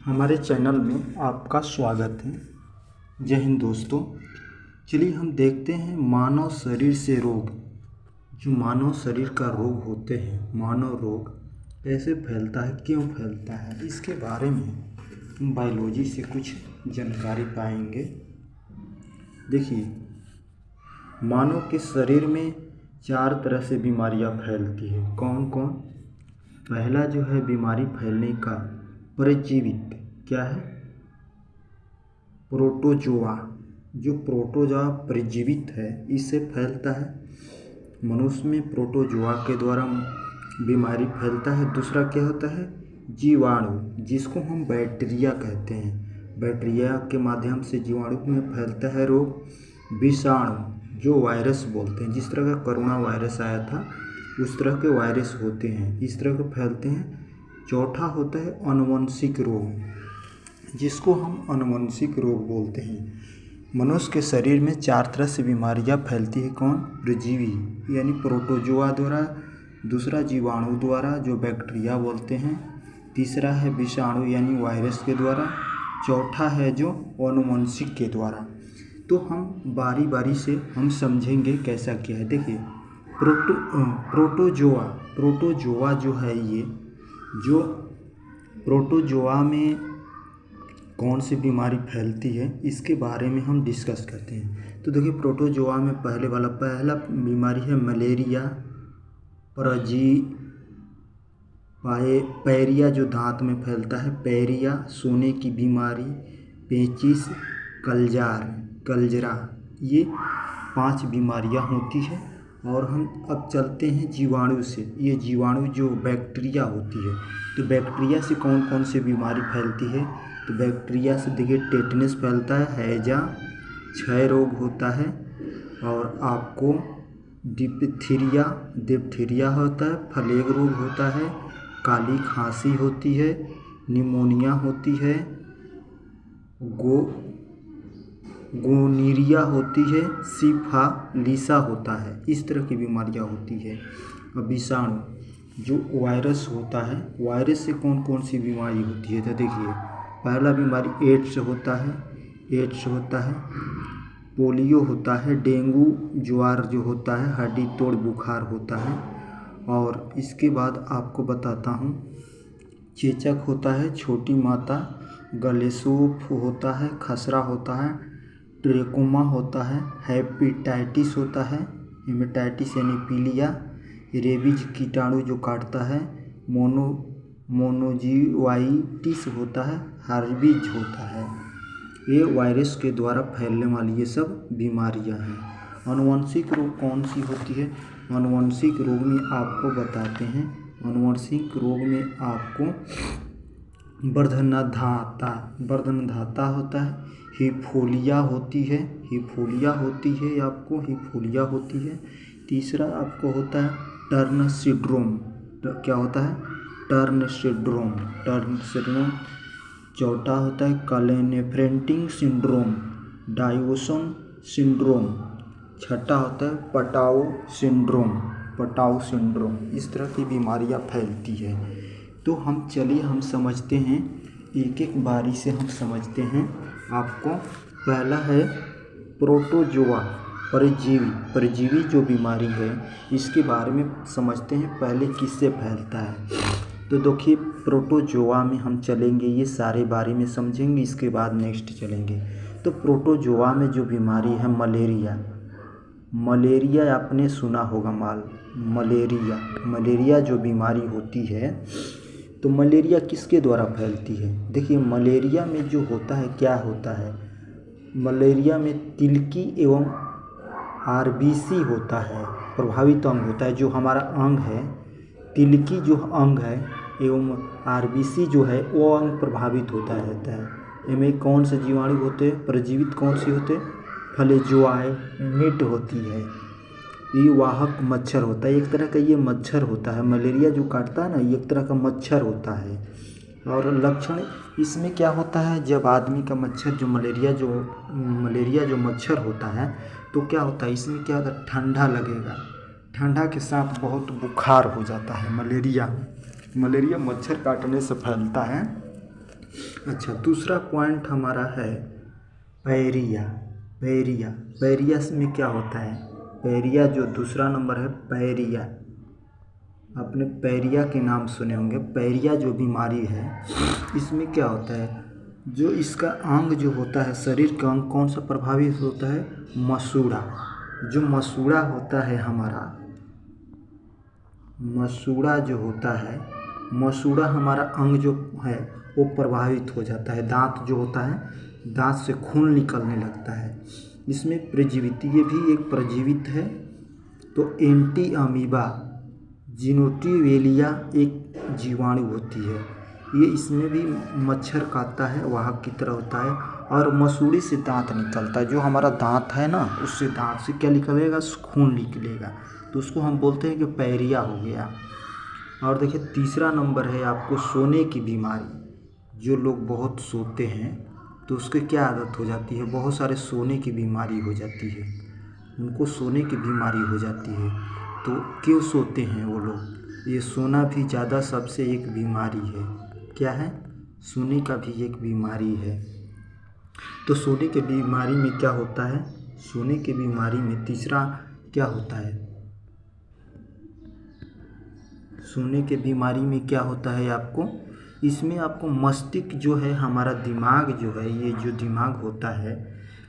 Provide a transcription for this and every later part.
हमारे चैनल में आपका स्वागत है। जय हिंद दोस्तों। चलिए हम देखते हैं मानव शरीर से रोग। जो मानव शरीर का रोग होते हैं, मानव रोग कैसे फैलता है, क्यों फैलता है, इसके बारे में हम बायोलॉजी से कुछ जानकारी पाएंगे। देखिए, मानव के शरीर में 4 तरह से बीमारियां फैलती है। कौन कौन? पहला जो है बीमारी फैलने का परजीवित क्या है? प्रोटोजोआ। जो प्रोटोजोआ परजीवित है, इससे फैलता है। मनुष्य में प्रोटोजोआ के द्वारा बीमारी फैलता है। दूसरा क्या होता है? जीवाणु, जिसको हम बैक्टीरिया कहते हैं। बैक्टीरिया के माध्यम से जीवाणु में फैलता है रोग। विषाणु, जो वायरस बोलते हैं, जिस तरह का कोरोना वायरस आया था उस तरह के वायरस होते हैं, इस तरह के फैलते हैं। चौथा होता है अनुवंशिक रोग, जिसको हम अनुवंशिक रोग बोलते हैं। मनुष्य के शरीर में 4 तरह से बीमारियां फैलती है। कौन? परजीवी यानी प्रोटोजोआ द्वारा। दूसरा जीवाणु द्वारा, जो बैक्टीरिया बोलते हैं। तीसरा है विषाणु यानी वायरस के द्वारा। चौथा है जो अनुवंशिक के द्वारा। तो हम बारी बारी से हम समझेंगे कैसा क्या है। देखिए, प्रोटोजोआ जो है, ये जो प्रोटोजोआ में कौन सी बीमारी फैलती है, इसके बारे में हम डिस्कस करते हैं। तो देखिए, प्रोटोजोआ में पहला बीमारी है मलेरिया। पैरिया, जो दांत में फैलता है, पैरिया। सोने की बीमारी, पेचिश, कलजरा, ये 5 बीमारियां होती है। और हम अब चलते हैं जीवाणु से। ये जीवाणु जो बैक्टीरिया होती है, तो बैक्टीरिया से कौन कौन सी बीमारी फैलती है? तो बैक्टीरिया से देखिए, टेटनस फैलता है, हैजा, क्षय रोग होता है, और आपको डिप्थीरिया होता है, प्लेग रोग होता है, काली खांसी होती है, निमोनिया होती है, गोनीरिया होती है, सिफालिसा होता है। इस तरह की बीमारियां होती है। अब विषाणु, जो वायरस होता है, वायरस से कौन कौन सी बीमारी होती है? तो देखिए, पहला बीमारी एड्स होता है, पोलियो होता है, डेंगू ज्वार जो होता है, हड्डी तोड़ बुखार होता है। और इसके बाद आपको बताता हूँ, चेचक होता है, छोटी माता, गलेसोफ होता है, खसरा होता है, ट्रेकोमा होता है, हेपेटाइटिस होता है, हेपेटाइटिस यानी पीलिया, रेबीज कीटाणु जो काटता है, मोनोजीवाइटिस होता है, हार्बीज होता है। ये वायरस के द्वारा फैलने वाली ये सब बीमारियां हैं। अनुवंशिक रोग कौन सी होती है? अनुवंशिक रोग में आपको बताते हैं। अनुवंशिक रोग में आपको वर्धनधाता होता है, हिफोलिया होती है, तीसरा आपको होता है टर्न सिंड्रोम। क्या होता है? Turn syndrome. चौथा होता है क्लेनेफेल्टिंग सिंड्रोम, डायवसन सिंड्रोम। छठा होता है पटाऊ सिंड्रोम। इस तरह की बीमारियां फैलती है। तो हम समझते हैं, एक एक बारी से हम समझते हैं। आपको पहला है प्रोटोजोआ, परजीवी जो बीमारी है, इसके बारे में समझते हैं। पहले किससे फैलता है? तो देखिए, प्रोटोजोआ में हम चलेंगे, ये सारे बारे में समझेंगे, इसके बाद नेक्स्ट चलेंगे। तो प्रोटोजोआ में जो बीमारी है मलेरिया आपने सुना होगा। मलेरिया जो बीमारी होती है, तो मलेरिया किसके द्वारा फैलती है? देखिए, मलेरिया में जो होता है, क्या होता है? मलेरिया में तिलकी एवं आरबीसी होता है, प्रभावित अंग होता है। जो हमारा अंग है, तिलकी जो अंग है एवं आरबीसी जो है, वो अंग प्रभावित होता रहता है। इनमें कौन से जीवाणु होते हैं? परजीवित कौन सी होते? फ्लैजियोइड होती है। ये वाहक मच्छर होता है, एक तरह का ये मच्छर होता है। मलेरिया जो काटता है ना, ये एक तरह का मच्छर होता है। और लक्षण इसमें क्या होता है? जब आदमी का मलेरिया जो मच्छर होता है, तो क्या होता है, इसमें क्या होता है? ठंडा लगेगा, ठंडा के साथ बहुत बुखार हो जाता है। मलेरिया मच्छर काटने से फैलता है। अच्छा, दूसरा पॉइंट हमारा है पैरिया। पैरिया, पैरिया में क्या होता है? पैरिया जो दूसरा नंबर है पैरिया, आपने पैरिया के नाम सुने होंगे। पैरिया जो बीमारी है इसमें क्या होता है, जो इसका अंग जो होता है, शरीर का अंग कौन सा प्रभावित होता है? मसूड़ा। जो मसूड़ा होता है हमारा, मसूड़ा जो होता है, मसूड़ा हमारा अंग जो है वो प्रभावित हो जाता है। दांत जो होता है, दांत से खून निकलने लगता है। इसमें प्रजीवित, ये भी एक प्रजीवित है। तो एंटी अमीबा जिनोटिवेलिया एक जीवाणु होती है, ये इसमें भी मच्छर काटता है, वाहक की तरह होता है। और मसूड़े से दांत निकलता है, जो हमारा दांत है ना, उससे दांत से क्या निकलेगा? खून निकलेगा। तो उसको हम बोलते हैं कि पैरिया हो गया। और देखिए तीसरा नंबर है आपको सोने की बीमारी। जो लोग बहुत सोते हैं तो उसकी क्या आदत हो जाती है? बहुत सारे सोने की बीमारी हो जाती है, उनको सोने की बीमारी हो जाती है। तो क्यों सोते हैं वो लोग? ये सोना भी ज़्यादा सबसे एक बीमारी है। क्या है? सोने का भी एक बीमारी है। तो सोने के बीमारी में क्या होता है? सोने के बीमारी में तीसरा क्या होता है? सोने के बीमारी में क्या होता है आपको? इसमें आपको मस्तिष्क जो है, हमारा दिमाग जो है, ये जो दिमाग होता है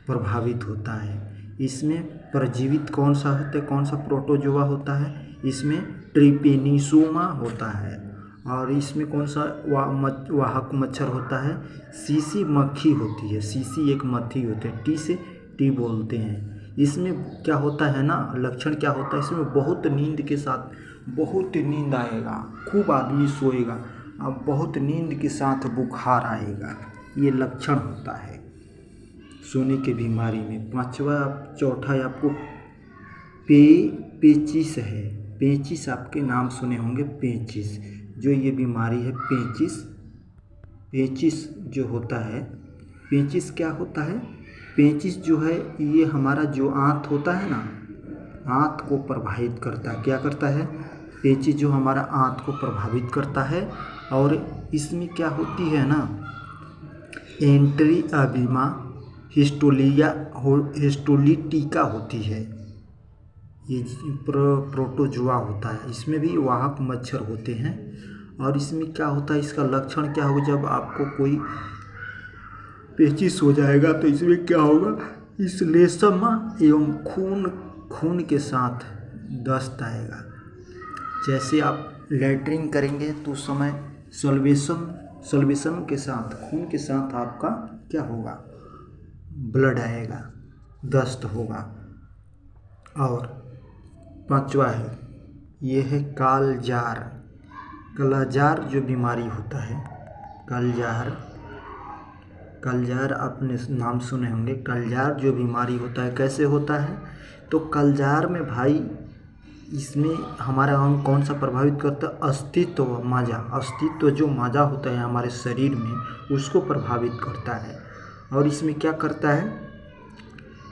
प्रभावित होता है। इसमें प्रजीवित कौन सा होता है? कौन सा प्रोटोजोआ होता है? इसमें ट्रिपेनिसोमा होता है। और इसमें कौन सा वाहक मच्छर होता है? सीसी मक्खी होती है। सीसी एक मक्खी होती है, टी से टी बोलते हैं। इसमें क्या होता है ना, लक्षण क्या होता है? इसमें बहुत नींद के साथ, बहुत नींद आएगा, खूब आदमी सोएगा, अब बहुत नींद के साथ बुखार आएगा, ये लक्षण होता है सोने के बीमारी में। पांचवा चौथा आपको पेचिस है। पेचिस आपके नाम सुने होंगे, पेचिस। जो ये बीमारी है पेचिस, पेचिस जो होता है, पेचिस क्या होता है? पेचिस जो है ये हमारा जो आंत होता है ना, आंत को प्रभावित करता है। क्या करता है? पेचिस जो हमारा आंत को प्रभावित करता है। और इसमें क्या होती है ना, एंट्री अबीमा हिस्टोलिटिका होती है। ये प्रोटोजोआ होता है, इसमें भी वाहक मच्छर होते हैं। और इसमें क्या होता है, इसका लक्षण क्या होगा? जब आपको कोई पेचिस हो जाएगा तो इसमें क्या होगा? इस रेशम एवं खून के साथ दस्त आएगा। जैसे आप लैट्रिन करेंगे तो उस समय सल्वेशन के साथ, खून के साथ आपका क्या होगा? ब्लड आएगा, दस्त होगा। और पांचवा है, ये है कालजार। कालजार जो बीमारी होता है, कालजार आपने नाम सुने होंगे। कालजार जो बीमारी होता है कैसे होता है? तो कालजार में भाई, इसमें हमारा अंग कौन सा प्रभावित करता है? अस्तित्व, माजा। अस्तित्व जो माजा होता है हमारे शरीर में, उसको प्रभावित करता है। और इसमें क्या करता है?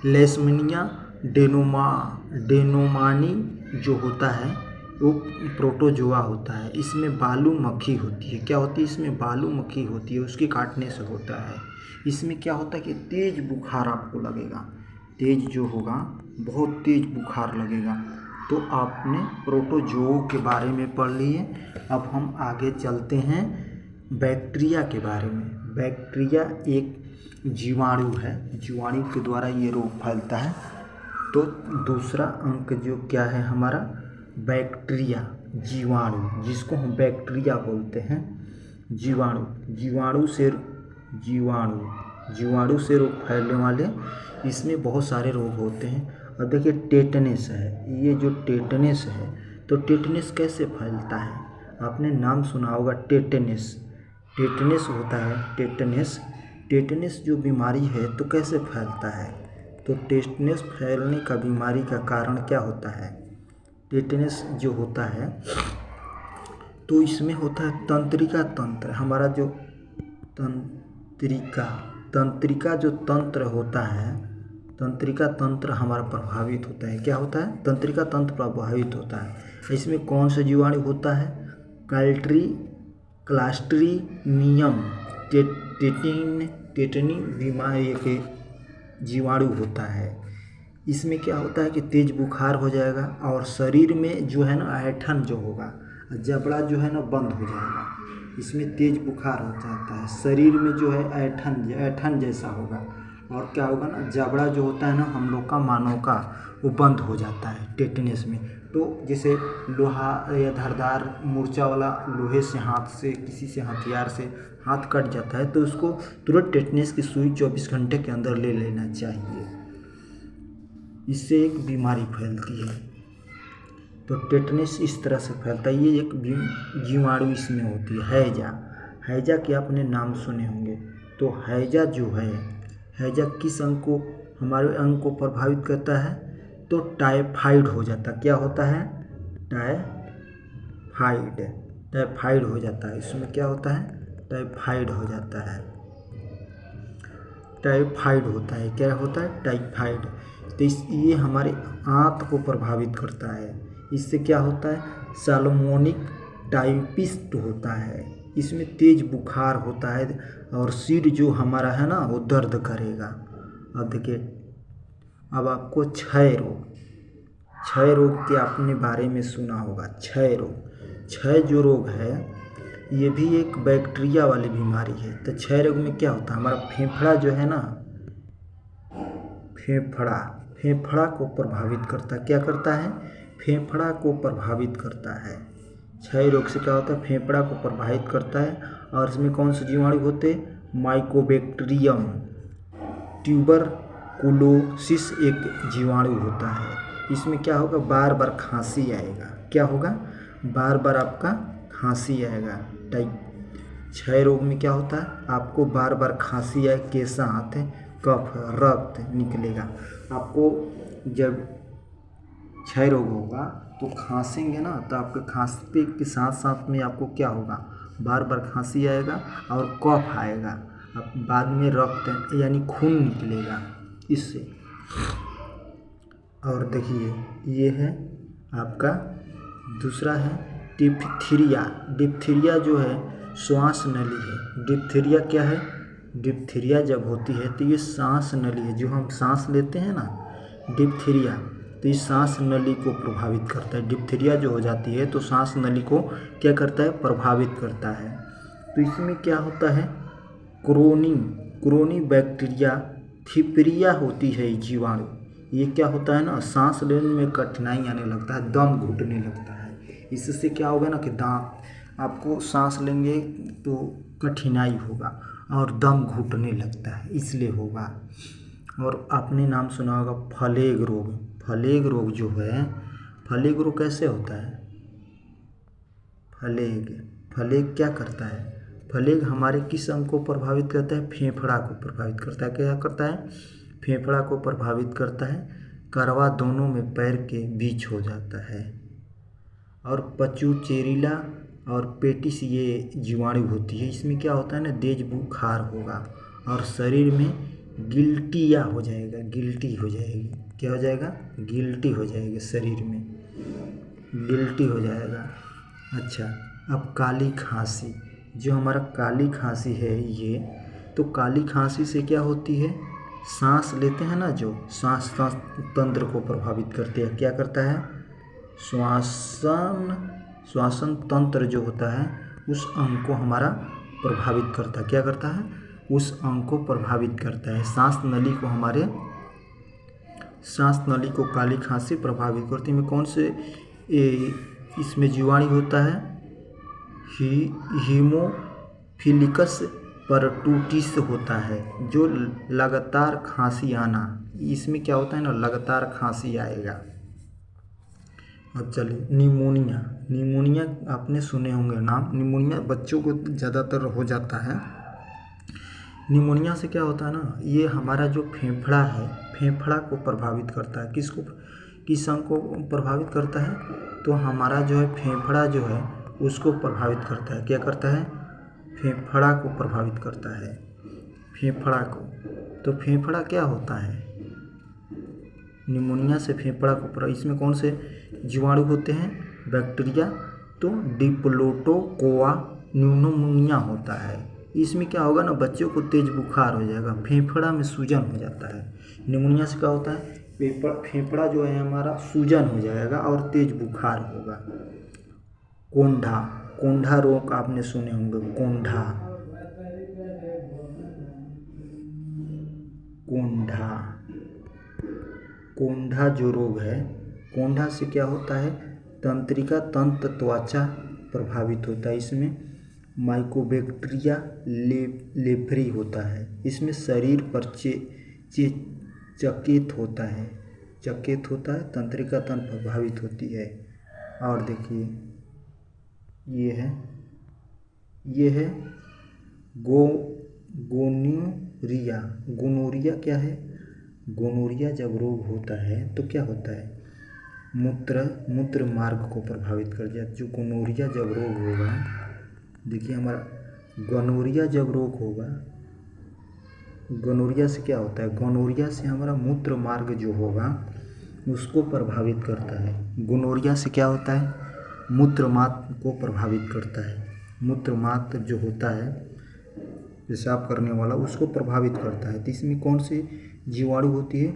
लेशमनिया डेनोमानी जो होता है वो प्रोटोजोआ होता है। इसमें बालू मक्खी होती है। क्या होती है? इसमें बालू मक्खी होती है, उसके काटने से होता है। इसमें क्या होता है कि तेज बुखार आपको लगेगा, तेज जो होगा, बहुत तेज बुखार लगेगा। तो आपने प्रोटोजोओं के बारे में पढ़ लिए। अब हम आगे चलते हैं बैक्टीरिया के बारे में। बैक्टीरिया एक जीवाणु है, जीवाणु के द्वारा ये रोग फैलता है। तो दूसरा अंक जो क्या है हमारा? बैक्टीरिया, जीवाणु, जिसको हम बैक्टीरिया बोलते हैं। जीवाणु से रोग फैलने वाले, इसमें बहुत सारे रोग होते हैं। और देखिए टेटनस है, ये जो टेटनस है, तो टेटनस कैसे फैलता है? आपने नाम सुना होगा टेटनस। टेटनस होता है, टेटनस जो बीमारी है तो कैसे फैलता है? तो टेटनस फैलने का बीमारी का कारण क्या होता है? टेटनस जो होता है तो इसमें होता है तंत्रिका तंत्र, हमारा जो तंत्रिका जो तंत्र होता है, तंत्रिका तंत्र हमारा प्रभावित होता है। क्या होता है? तंत्रिका तंत्र प्रभावित होता है। इसमें कौन सा जीवाणु होता है? क्लास्ट्रीनियम टेटनी बीमारी के जीवाणु होता है। इसमें क्या होता है कि तेज़ बुखार हो जाएगा और शरीर में जो है ना ऐंठन जो होगा, जबड़ा जो है ना बंद हो जाएगा। इसमें तेज़ बुखार हो जाता है, शरीर में जो है ऐंठन जैसा होगा और क्या होगा ना, जबड़ा जो होता है ना हम लोग का, मानव का, वो बंद हो जाता है टेटनेस में। तो जैसे लोहा या धारदार मूर्छा वाला लोहे से, हाथ से, किसी से हथियार से हाथ कट जाता है तो उसको तुरंत टेटनेस की सुई 24 घंटे के अंदर ले लेना चाहिए। इससे एक बीमारी फैलती है। तो टेटनेस इस तरह से फैलता है। ये एक जीवाणु इसमें होती है। हैजा के आपने नाम सुने होंगे। तो हैजा जो है, हैजा किस अंग को, हमारे अंग को प्रभावित करता है? तो टाइफाइड हो जाता है। क्या होता है? टाइफाइड हो जाता है। इसमें क्या होता है? टाइफाइड हो जाता है। टाइफाइड होता है। क्या होता है? टाइफाइड। तो ये हमारे आंत को प्रभावित करता है। इससे क्या होता है? साल्मोनिक टाइफिस होता है। इसमें तेज बुखार होता है और सिर जो हमारा है ना वो दर्द करेगा। अब देखिए, अब आपको क्षय रोग के आपने बारे में सुना होगा। क्षय जो रोग है ये भी एक बैक्टीरिया वाली बीमारी है। तो क्षय रोग में क्या होता है? हमारा फेफड़ा जो है ना, फेफड़ा को प्रभावित करता है। क्या करता है? फेफड़ा को प्रभावित करता है। क्षय रोग से क्या होता है? फेफड़ा को प्रभावित करता है। और इसमें कौन से जीवाणु होते हैं? माइकोबैक्टीरियम ट्यूबरकुलोसिस एक जीवाणु होता है। इसमें क्या होगा? बार बार खांसी आएगा। क्या होगा? बार बार आपका खांसी आएगा। क्षय रोग में क्या होता है? आपको बार बार खांसी आए, केसा आते, कफ, रक्त निकलेगा। आपको जब क्षय रोग होगा तो खांसेंगे ना, तो आपके खांसते के साथ साथ में आपको क्या होगा? बार बार खांसी आएगा और कफ आएगा। अब बाद में रक्त यानी खून निकलेगा इससे। और देखिए, ये है आपका दूसरा है डिप्थीरिया जो है श्वास नली है। डिप्थीरिया क्या है? डिप्थीरिया जब होती है तो ये सांस नली है, जो हम सांस लेते हैं ना, डिप्थीरिया, तो ये सांस नली को प्रभावित करता है। डिप्थीरिया जो हो जाती है तो सांस नली को क्या करता है? प्रभावित करता है। तो इसमें क्या होता है? क्रोनी बैक्टीरिया थिपरिया होती है जीवाणु। ये क्या होता है ना, सांस लेने में कठिनाई आने लगता है, दम घुटने लगता है। इससे क्या होगा ना कि आपको सांस लेंगे तो कठिनाई होगा और दम घुटने लगता है, इसलिए होगा। और आपने नाम सुना होगा प्लेग रोग जो है, प्लेग रोग कैसे होता है? प्लेग क्या करता है? प्लेग हमारे किस अंग को प्रभावित करता है? फेफड़ा को प्रभावित करता है। क्या करता है? फेफड़ा को प्रभावित करता है। करवा दोनों में पैर के बीच हो जाता है। और पचुचेरिला और पेटिस ये जीवाणु होती है। इसमें क्या होता है ना, तेज बुखार होगा और शरीर में गिल्टी हो जाएगी। क्या हो जाएगा? गिल्टी हो जाएगी, शरीर में गिल्टी हो जाएगा। अच्छा, अब काली खांसी, जो हमारा काली खांसी है ये, तो काली खांसी से क्या होती है? सांस लेते हैं ना, जो सांस तंत्र को प्रभावित करती है। क्या करता है? श्वसन तंत्र जो होता है उस अंग को हमारा प्रभावित करता है। क्या करता है? उस अंग को प्रभावित करता है। सांस नली को काली खांसी प्रभावित करती है। में कौन से इसमें जीवाणु होता है? हीमोफिलिकस परटूटिस होता है, जो लगातार खांसी आना। इसमें क्या होता है ना, लगातार खांसी आएगा। अब चलिए, निमोनिया आपने सुने होंगे नाम। निमोनिया बच्चों को ज़्यादातर हो जाता है। निमोनिया से क्या होता है ना, ये हमारा जो फेफड़ा है, फेफड़ा को प्रभावित करता है। किस अंग को प्रभावित करता है? तो हमारा जो है फेफड़ा जो है उसको प्रभावित करता है। क्या करता है? फेफड़ा को प्रभावित करता है। फेफड़ा को, तो फेफड़ा क्या होता है? निमोनिया से फेफड़ा को इसमें कौन से जीवाणु होते हैं? बैक्टीरिया। तो डिप्लोटोकोआ न्यूमोनिया होता है। इसमें क्या होगा ना, बच्चों को तेज बुखार हो जाएगा, फेफड़ा में सूजन हो जाता है। निमोनिया से क्या होता है, फेफड़ा जो है हमारा सूजन हो जाएगा और तेज बुखार होगा। कोंढ़ा, कोंढ़ा रोग आपने सुने होंगे, कोंढ़ा, कोंढ़ा, कोंढ़ा जो रोग है, कोंढ़ा से क्या होता है, तंत्रिका तंत्र त्वचा प्रभावित होता है। इसमें माइकोबैक्टीरिया लेप्री होता है। इसमें शरीर पर चकित होता है, चकित होता है, तंत्रिका तंत्र प्रभावित होती है। और देखिए ये है गोनोरिया। गोनोरिया क्या है, गोनोरिया जब रोग होता है तो क्या होता है, मूत्र मार्ग को प्रभावित कर जाता है। जो गोनोरिया जब रोग होगा, देखिए हमारा गोनोरिया जब रोग होगा, गोनोरिया से क्या होता है, गोनोरिया से हमारा मूत्र मार्ग जो होगा उसको प्रभावित करता है। गोनोरिया से क्या होता है, मूत्र मार्ग को प्रभावित करता है। मूत्र मार्ग जो होता है पेशाब करने वाला, उसको प्रभावित करता है। तो इसमें कौन सी जीवाणु होती है,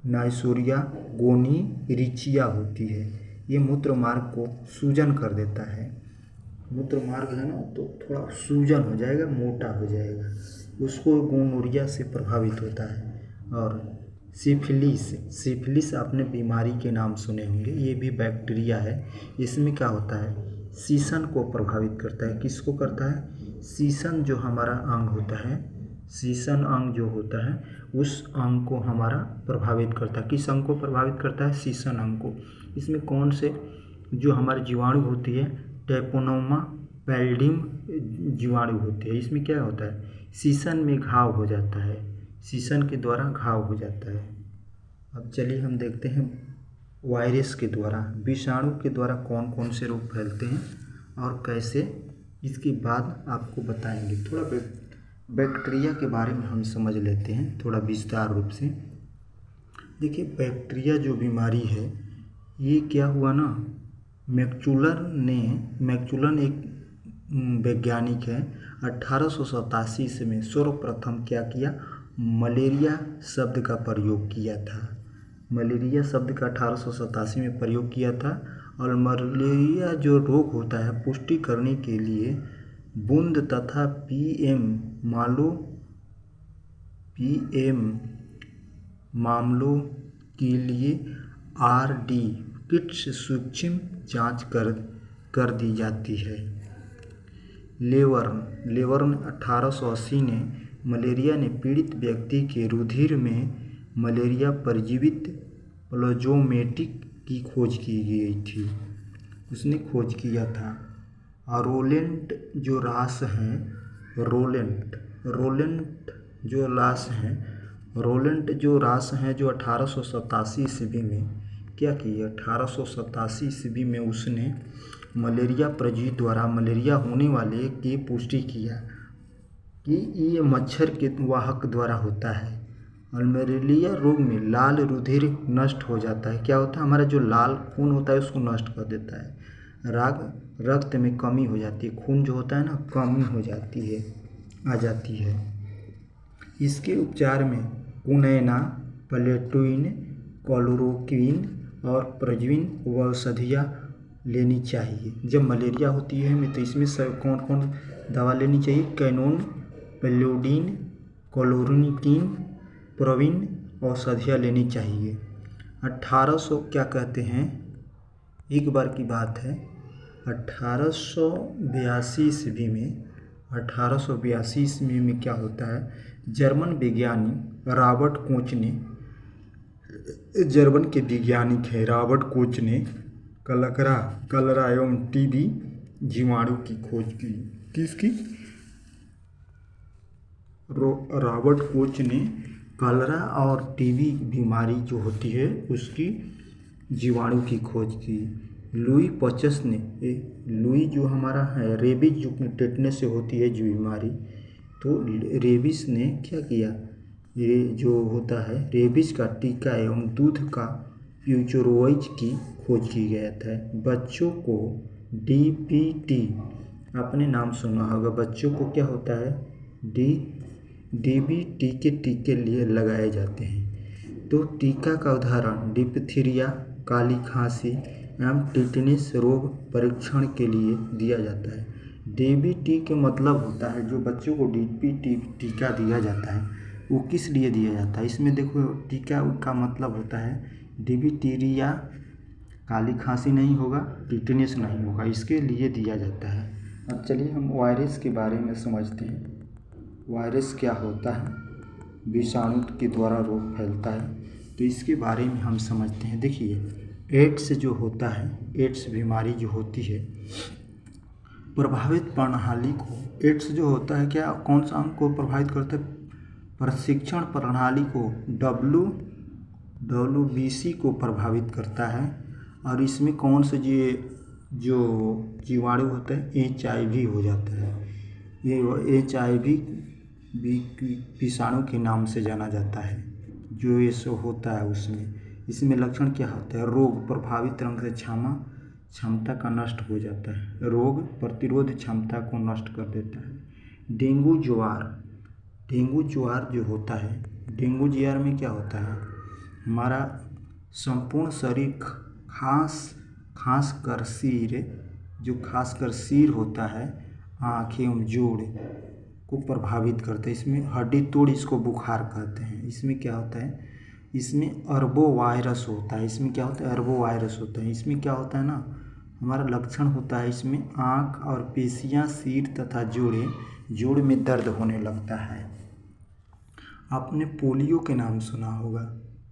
नाइसोरिया गोनीरिचिया होती है। ये मूत्र मार्ग को सूजन कर देता है। मूत्र मार्ग है ना, तो थोड़ा सूजन हो जाएगा, मोटा हो जाएगा, उसको गोनोरिया से प्रभावित होता है। और सिफिलिस आपने बीमारी के नाम सुने होंगे, ये भी बैक्टीरिया है। इसमें क्या होता है, शीशन को प्रभावित करता है। किसको करता है, शीशन जो हमारा अंग होता है, शीशन अंग जो होता है उस अंग को हमारा प्रभावित करता है। किस अंग को प्रभावित करता है, शीशन अंग को। इसमें कौन से जो हमारी जीवाणु होती है, ट्रेपोनोमा पैल्डियम जीवाणु होती है। इसमें क्या होता है, शीशन में घाव हो जाता है, शीशन के द्वारा घाव हो जाता है। अब चलिए हम देखते हैं वायरस के द्वारा, विषाणु के द्वारा कौन कौन से रोग फैलते हैं और कैसे, इसके बाद आपको बताएंगे। थोड़ा बैक्टीरिया के बारे में हम समझ लेते हैं थोड़ा विस्तार रूप से। देखिए बैक्टीरिया जो बीमारी है, ये क्या हुआ ना, मैक्चुलन एक वैज्ञानिक है, 1887 ईस्वी में सर्वप्रथम क्या किया, मलेरिया शब्द का प्रयोग किया था। मलेरिया शब्द का 1887 में प्रयोग किया था। और मलेरिया जो रोग होता है, पुष्टि करने के लिए बूंद तथा पीएम मामलों के लिए आरडी किट्स सूक्ष्म जांच कर दी जाती है। लेवर्न 1880 ने मलेरिया ने पीड़ित व्यक्ति के रुधिर में मलेरिया परजीवित प्लाज्मोमेटिक की खोज की गई थी, उसने खोज किया था। और रोलेंट जो रास हैं जो 1887 ईस्वी में क्या किया, 1887 ईस्वी में उसने मलेरिया परजीवी द्वारा मलेरिया होने वाले की पुष्टि किया कि ये मच्छर के वाहक द्वारा होता है। और मलेरिया रोग में लाल रुधिर नष्ट हो जाता है। क्या होता है, हमारा जो लाल खून होता है उसको नष्ट कर देता है। रक्त में कमी हो जाती है, खून जो होता है ना कमी हो जाती है, आ जाती है। इसके उपचार में कुनैना, प्लेटोइन, क्लोरोक्विन और प्रजविन औषधियाँ लेनी चाहिए। जब मलेरिया होती है तो इसमें कौन कौन दवा लेनी चाहिए, कैनोन, प्लेटोइन, क्लोरोक्विन, प्रवीण औषधियाँ लेनी चाहिए। 1800 क्या कहते हैं, एक बार की बात है, 1882 ईस्वी में क्या होता है, जर्मन वैज्ञानिक रॉबर्ट कोच ने, जर्मन के वैज्ञानिक है रॉबर्ट कोच ने कलरा एवं टीबी जीवाणु की खोज की। किसकी, रॉबर्ट कोच ने कलरा और टीबी बीमारी जो होती है उसकी जीवाणु की खोज की। लुई पचस ने, लुई जो हमारा है रेबीज जो टेटनस से होती है जो बीमारी, तो रेबीज ने क्या किया, ये जो होता है रेबीज का टीका एवं दूध का प्यूचरोइज की खोज की गया था। बच्चों को डीपीटी आपने नाम सुना होगा, बच्चों को क्या होता है, डीबीटी के टीके लिए लगाए जाते हैं। तो टीका का उदाहरण डिप्थीरिया, काली खांसी एवं टिटनेस रोग परीक्षण के लिए दिया जाता है। डीबीटी के मतलब होता है, जो बच्चों को डीबीटी टीका दिया जाता है वो किस लिए दिया जाता है। इसमें देखो, टीका का मतलब होता है डिप्थीरिया, काली खांसी नहीं होगा, टिटनेस नहीं होगा, इसके लिए दिया जाता है। अब चलिए हम वायरस के बारे में समझते हैं। वायरस क्या होता है, विषाणु के द्वारा रोग फैलता है, तो इसके बारे में हम समझते हैं। देखिए, एड्स जो होता है, एड्स बीमारी जो होती है, प्रभावित प्रणाली को, एड्स जो होता है क्या, कौन सा अंग को प्रभावित करता है, प्रशिक्षण प्रणाली को, WBC को प्रभावित करता है। और इसमें कौन से जो जीवाणु होते हैं, HIV हो जाता है। ये HIV विषाणु के नाम से जाना जाता है, जो ये सब होता है उसमें। इसमें लक्षण क्या होता है, रोग प्रभावित रंग से क्षमता का नष्ट हो जाता है, रोग प्रतिरोध क्षमता को नष्ट कर देता है। डेंगू ज्वार जो होता है, डेंगू ज्वार में क्या होता है, हमारा संपूर्ण शरीर खासकर सिर होता है, आँखें एवं जोड़ को प्रभावित करता है। इसमें हड्डी तोड़, इसको बुखार कहते हैं। इसमें क्या होता है, इसमें अरबो वायरस होता है। इसमें क्या होता है, अरबो वायरस होता है। इसमें क्या होता है ना, हमारा लक्षण होता है, इसमें आँख और पेशियाँ, सिर तथा जोड़ में दर्द होने लगता है। आपने पोलियो के नाम सुना होगा,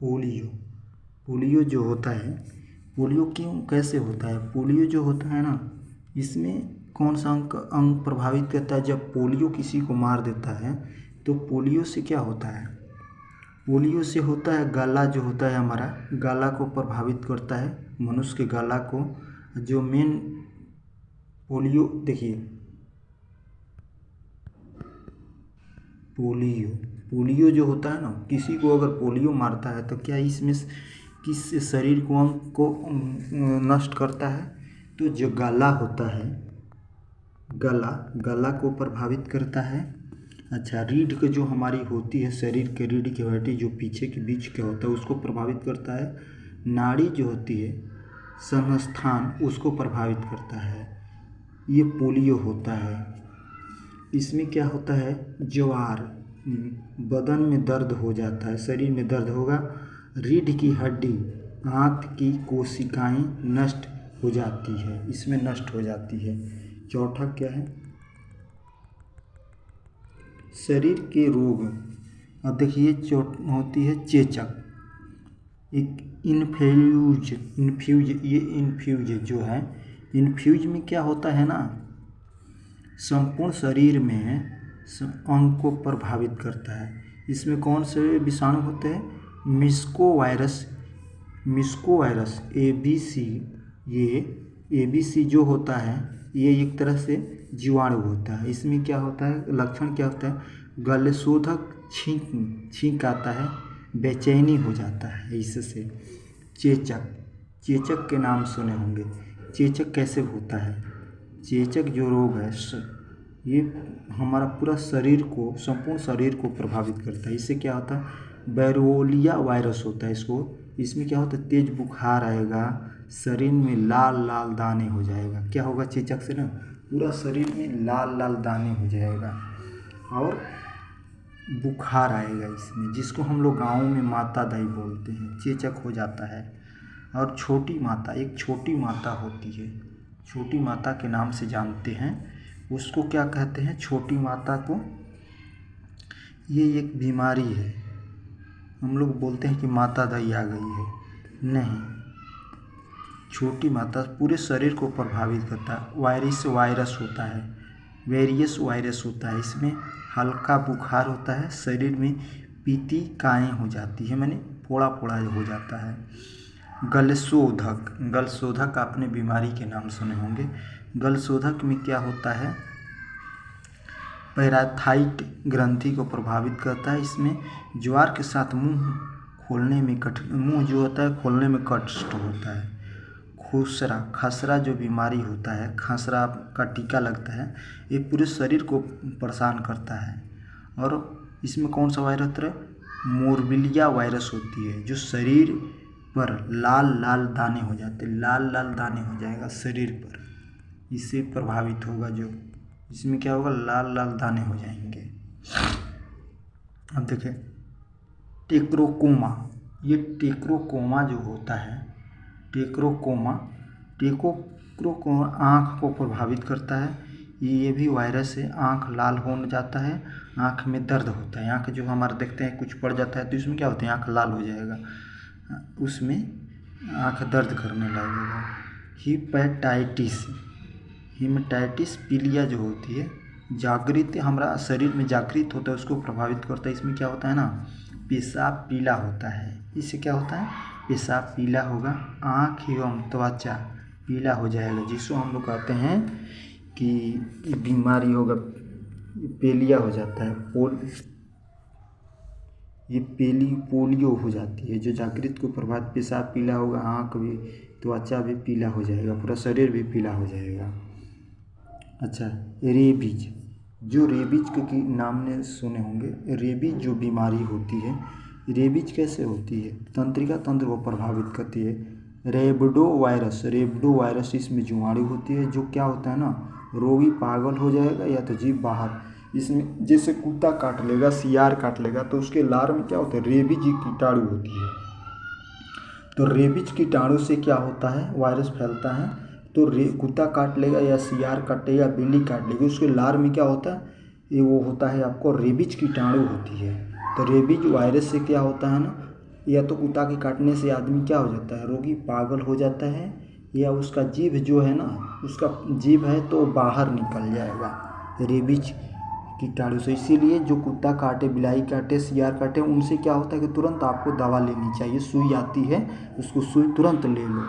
पोलियो जो होता है, पोलियो कैसे होता है, पोलियो जो होता है ना, इसमें कौन सा अंग प्रभावित करता है। जब पोलियो किसी को मार देता है तो पोलियो से क्या होता है, पोलियो से होता है गला जो होता है हमारा, गला को प्रभावित करता है, मनुष्य के गला को। जो मेन पोलियो, देखिए पोलियो जो होता है ना, किसी को अगर पोलियो मारता है तो क्या इसमें किस शरीर को अंग को नष्ट करता है, तो जो गला होता है, गला को प्रभावित करता है। अच्छा, रीढ़ के जो हमारी होती है, शरीर के रीढ़ की हड्डी जो पीछे के बीच के होता है, उसको प्रभावित करता है। नाड़ी जो होती है, संस्थान, उसको प्रभावित करता है। ये पोलियो होता है। इसमें क्या होता है, ज्वार, बदन में दर्द हो जाता है, शरीर में दर्द होगा, रीढ़ की हड्डी, आंत की कोशिकाएं नष्ट हो जाती है, इसमें नष्ट हो जाती है। चौथा क्या है, शरीर के रोग। अब देखिए, होती है चेचक, एक इन्फ्यूज जो है, इन्फ्यूज में क्या होता है ना, संपूर्ण शरीर में अंग को प्रभावित करता है। इसमें कौन से विषाणु होते हैं, मिस्को वायरस ABC। ये ABC जो होता है, ये एक तरह से जीवाणु होता है। इसमें क्या होता है, लक्षण क्या होता है, गलशोधक छींक आता है, बेचैनी हो जाता है। इससे चेचक के नाम सुने होंगे। चेचक कैसे होता है, चेचक जो रोग है, ये हमारा पूरा शरीर को, संपूर्ण शरीर को प्रभावित करता है। इससे क्या होता है, बैरोलिया वायरस होता है इसमें क्या होता है, तेज बुखार आएगा, शरीर में लाल लाल दाने हो जाएगा। क्या होगा चेचक से ना, पूरा शरीर में लाल लाल दाने हो जाएगा और बुखार आएगा इसमें, जिसको हम लोग गाँव में माता दाई बोलते हैं, चेचक हो जाता है। और छोटी माता, एक छोटी माता होती है, छोटी माता के नाम से जानते हैं, उसको क्या कहते हैं, छोटी माता को। ये एक बीमारी है, हम लोग बोलते हैं कि माता दाई आ गई है, नहीं, छोटी माता पूरे शरीर को प्रभावित करता है। वायरस होता है, वेरियस वायरस होता है। इसमें हल्का बुखार होता है, शरीर में पीतिकाएँ हो जाती है, माने फोड़ा फोड़ा हो जाता है। गलशोधक आपने बीमारी के नाम सुने होंगे। गलशोधक में क्या होता है, पैराथाइट ग्रंथि को प्रभावित करता है। इसमें ज्वार के साथ मुंह जो होता है खोलने में कष्ट होता है। खसरा खसरा जो बीमारी होता है, खसरा का टीका लगता है, ये पूरे शरीर को परेशान करता है। और इसमें कौन सा वायरस होता है? मोरबिलिया वायरस होती है, जो शरीर पर लाल लाल दाने हो जाते, लाल लाल दाने हो जाएगा शरीर पर, इससे प्रभावित होगा। जो इसमें क्या होगा? लाल लाल दाने हो जाएंगे। अब देखिए टेक्रोकोमा, ये टेक्रोकोमा जो होता है, टेक्रोकोमा आँख को प्रभावित करता है। ये भी वायरस है। आँख लाल हो जाता है, आँख में दर्द होता है। आँख जो हमारे देखते हैं कुछ पड़ जाता है तो इसमें क्या होता है? आँख लाल हो जाएगा, उसमें आँख दर्द करने लगेगा। हेपेटाइटिस पीलिया जो होती है, जागृत हमारा शरीर में जागृत होता है, उसको प्रभावित करता है। इसमें क्या होता है ना? पेशाब पीला होता है। इससे क्या होता है? पेशाब पीला होगा, आँख एवं त्वचा पीला हो जाएगा, जिसको हम लोग कहते हैं कि बीमारी होगा, पीलिया हो जाता है। पोलियो हो जाती है, जो जागृत को प्रभावित, पेशाब पीला होगा, आँख भी, त्वचा भी पीला हो जाएगा, पूरा शरीर भी पीला हो जाएगा। अच्छा, रेबीज, जो रेबीज के नाम ने सुने होंगे। रेबीज जो बीमारी होती है, रेबीज कैसे होती है? तंत्रिका तंत्र को प्रभावित करती है। रेबडो वायरस इसमें जीवाणु होती है, जो क्या होता है ना? रोगी पागल हो जाएगा या तो जीभ बाहर। इसमें जैसे कुत्ता काट लेगा, सियार काट लेगा, तो उसके लार में क्या होता है? रेबीज कीटाणु होती है। तो रेबीज कीटाणु से क्या होता है? वायरस फैलता है। तो कुत्ता काट लेगा या सियार काटेगा, बिल्ली काट लेगी, उसके लार में क्या होता है? ये वो होता है आपको रेबीज कीटाणु होती है। तो रेबीज वायरस से क्या होता है ना? या तो कुत्ता के काटने से आदमी क्या हो जाता है? रोगी पागल हो जाता है, या उसका जीभ जो है ना, उसका जीभ है तो बाहर निकल जाएगा रेबीज कीटाणु से। इसीलिए जो कुत्ता काटे, बिलाई काटे, सियार काटे, उनसे क्या होता है कि तुरंत आपको दवा लेनी चाहिए। सुई आती है, उसको सुई तुरंत ले लो।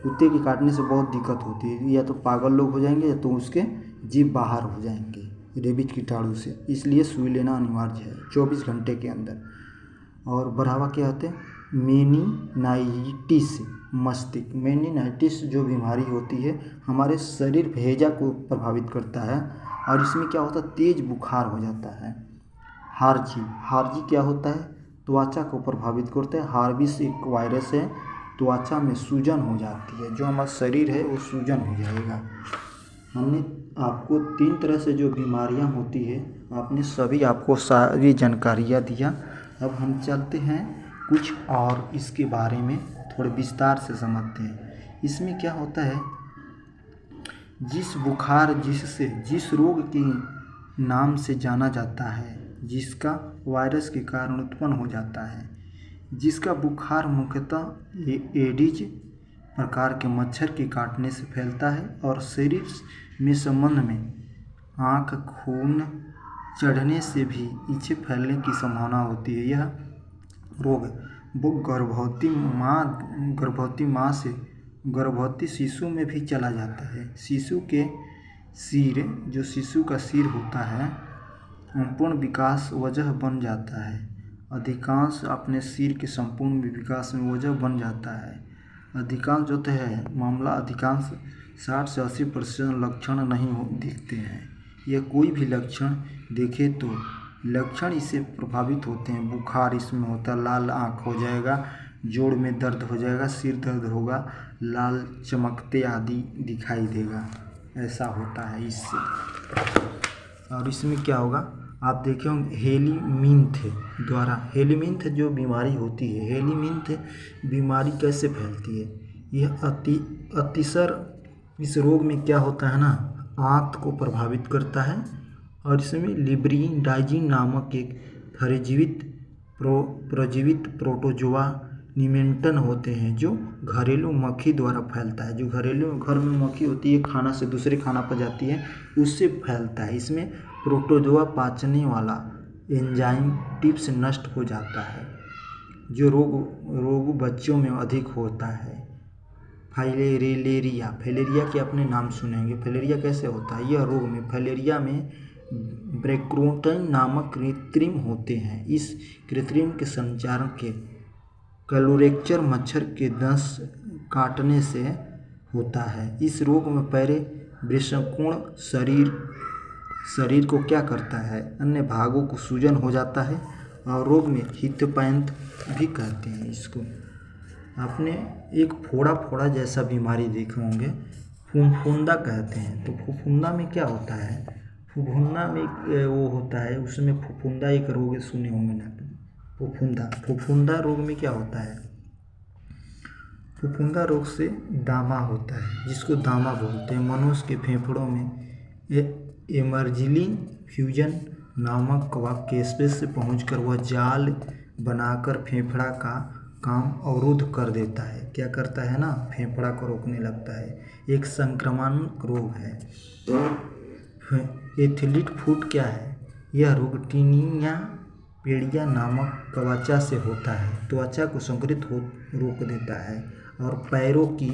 कुत्ते के काटने से बहुत दिक्कत होती है, या तो पागल लोग हो जाएंगे या तो उसके जीभ बाहर हो जाएंगे रेबीज कीटाणु से। इसलिए सुई लेना अनिवार्य है 24 घंटे के अंदर। और बढ़ावा क्या होते हैं? मेनिनाइटिस, मस्तिष्क। मेनिनाइटिस जो बीमारी होती है, हमारे शरीर भेजा को प्रभावित करता है, और इसमें क्या होता है? तेज बुखार हो जाता है। हार्जी क्या होता है? त्वचा को प्रभावित करता है। हार्बिस एक वायरस है, त्वचा में सूजन हो जाती है, जो हमारा शरीर है वो सूजन हो जाएगा। हमने आपको 3 तरह से जो बीमारियां होती है, आपने सभी आपको सारी जानकारियां दिया। अब हम चलते हैं कुछ और इसके बारे में थोड़े विस्तार से समझते हैं। इसमें क्या होता है? जिस रोग के नाम से जाना जाता है, जिसका वायरस के कारण उत्पन्न हो जाता है, जिसका बुखार मुख्यतः एडिज प्रकार के मच्छर के काटने से फैलता है, और शरीर में संबंध में आँख, खून चढ़ने से भी इसे फैलने की संभावना होती है। यह रोग वो गर्भवती शिशु में भी चला जाता है। शिशु का सिर होता है, संपूर्ण विकास वजह बन जाता है। अधिकांश अपने सिर के संपूर्ण विकास में वजह बन जाता है। अधिकांश जो है मामला, अधिकांश 60 से 80% लक्षण नहीं दिखते हैं। यह कोई भी लक्षण देखे तो लक्षण इससे प्रभावित होते हैं। बुखार इसमें होता है, लाल आँख हो जाएगा, जोड़ में दर्द हो जाएगा, सिर दर्द होगा, लाल चमकते आदि दिखाई देगा, ऐसा होता है इससे। और इसमें क्या होगा? आप देखे होंगे हेलीमिंथ जो बीमारी होती है, हेलीमिंथ बीमारी कैसे फैलती है? यह अतिसर, इस रोग में क्या होता है ना? आंत को प्रभावित करता है, और इसमें लिब्रिडाइजिन नामक एक प्रजीवित प्रोटोजोआ निमेंटन होते हैं, जो घरेलू मक्खी द्वारा फैलता है। जो घरेलू घर में मक्खी होती है, खाना से दूसरे खाना पर जाती है, उससे फैलता है। इसमें प्रोटोजोआ पाचने वाला एंजाइम टिप्स नष्ट हो जाता है, जो रोग बच्चों में अधिक होता है। फाइलेरिया के अपने नाम सुनेंगे। फाइलेरिया कैसे होता है? यह रोग में फाइलेरिया में ब्रैक्रोटाइन नामक कृत्रिम होते हैं। इस कृत्रिम के संचारण के कैलोरेक्चर मच्छर के 10 काटने से होता है। इस रोग में पैरे वृषणकोण शरीर को क्या करता है, अन्य भागों को सूजन हो जाता है और रोग में हितपैंत भी कहते हैं इसको। आपने एक फोड़ा फोड़ा जैसा बीमारी देखे होंगे, फुफुंदा कहते हैं। तो फुफुंदा में क्या होता है, फुफुंदा में वो होता है, उसमें फुफुंदा एक रोग सुने होंगे ना, फुफुंदा रोग में क्या होता है, फुफुंदा रोग से दामा होता है, जिसको दामा बोलते हैं। मनुष्य के फेफड़ों में एमर्जिली फ्यूजन नामक कवक के स्पेस से पहुंचकर वह जाल बनाकर फेफड़ा का काम अवरुद्ध कर देता है। क्या करता है ना, फेफड़ा को रोकने लगता है। एक संक्रामक रोग है। एथलीट फुट क्या है, यह रोग टीनिया पेड़िया नामक कवचा से होता है। त्वचा को संकुचित रोक देता है और पैरों की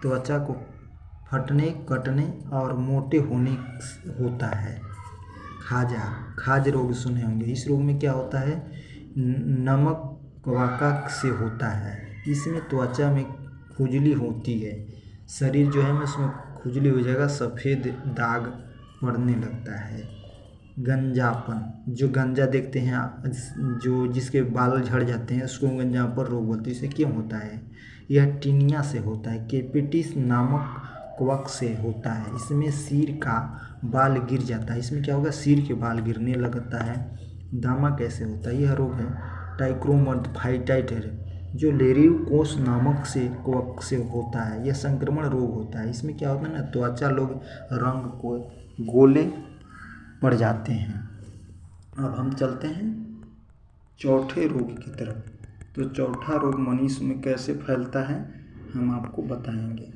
त्वचा को फटने, कटने और मोटे होने होता है। खाज रोग सुने होंगे। इस रोग में क्या होता है, नमक कवाका से होता है। इसमें त्वचा में खुजली होती है, शरीर जो है उसमें खुजली हो जाएगा, सफ़ेद दाग पड़ने लगता है। गंजापन, जो गंजा देखते हैं, जो जिसके बाल झड़ जाते हैं, उसको गंजापन रोग बोलते हैं। इसे क्यों होता है, यह टीनिया से होता है। केपिटिस नामक कवक से होता है। इसमें सिर का बाल गिर जाता है। इसमें क्या होगा, सिर के बाल गिरने लगता है। दामा कैसे होता है, यह रोग है ट्राइकोमोनाफाइटिस जो लेरियोकोस नामक से कवक से होता है। यह संक्रमण रोग होता है। इसमें क्या होता है ना, त्वचा लोग रंग को गोले पड़ जाते हैं। अब हम चलते हैं चौथे रोग की तरफ। तो चौथा रोग मनुष्य में कैसे फैलता है हम आपको बताएंगे।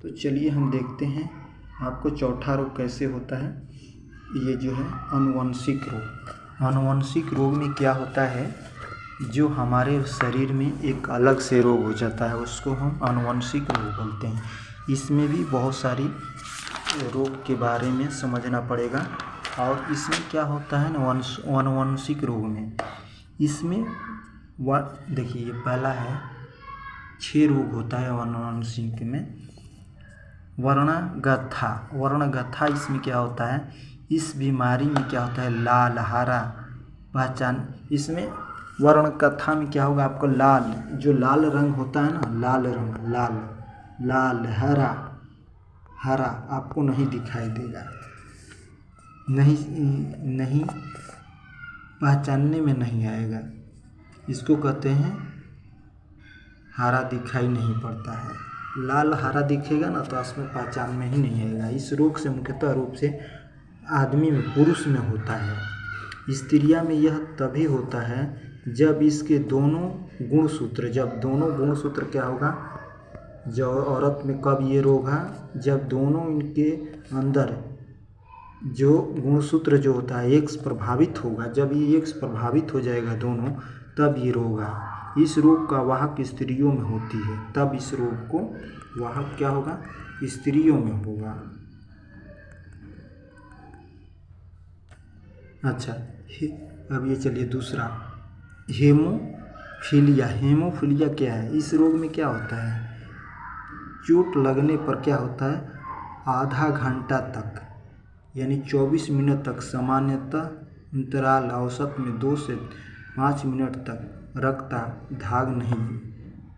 तो चलिए हम देखते हैं आपको चौथा रोग कैसे होता है। ये जो है आनुवंशिक रोग। आनुवंशिक रोग में क्या होता है, जो हमारे शरीर में एक अलग से रोग हो जाता है, उसको हम आनुवंशिक रोग बोलते हैं। इसमें भी बहुत सारी रोग के बारे में समझना पड़ेगा। और इसमें क्या होता है ना, आनुवंशिक रोग में, इसमें देखिए ये पहला है, 6 रोग होता है आनुवंशिक में। वर्णगथा इसमें क्या होता है, इस बीमारी में क्या होता है, लाल हरा पहचान। इसमें वर्णकथा में क्या होगा, आपको लाल, जो लाल रंग होता है ना, लाल रंग, लाल हरा आपको नहीं दिखाई देगा, नहीं पहचानने में नहीं आएगा। इसको कहते हैं हरा दिखाई नहीं पड़ता है। लाल हरा दिखेगा ना तो उसमें पहचान में ही नहीं आएगा। इस रोग से मुख्यतः रूप से आदमी में, पुरुष में होता है। स्त्रियां में यह तभी होता है जब इसके दोनों गुणसूत्र क्या होगा, जो औरत में कब ये रोग है, जब दोनों इनके अंदर जो गुणसूत्र जो होता है एक्स प्रभावित होगा। जब ये एक्स प्रभावित हो जाएगा दोनों, तब ये रोग है। इस रोग का वाहक स्त्रियों में होती है, तब इस रोग को वाहक क्या होगा, स्त्रियों में होगा। अच्छा, अब ये चलिए दूसरा, हेमोफीलिया क्या है। इस रोग में क्या होता है, चोट लगने पर क्या होता है, आधा घंटा तक यानी 24 मिनट तक, सामान्यतः अंतराल औसत में 2 से 5 मिनट तक रक्त दाग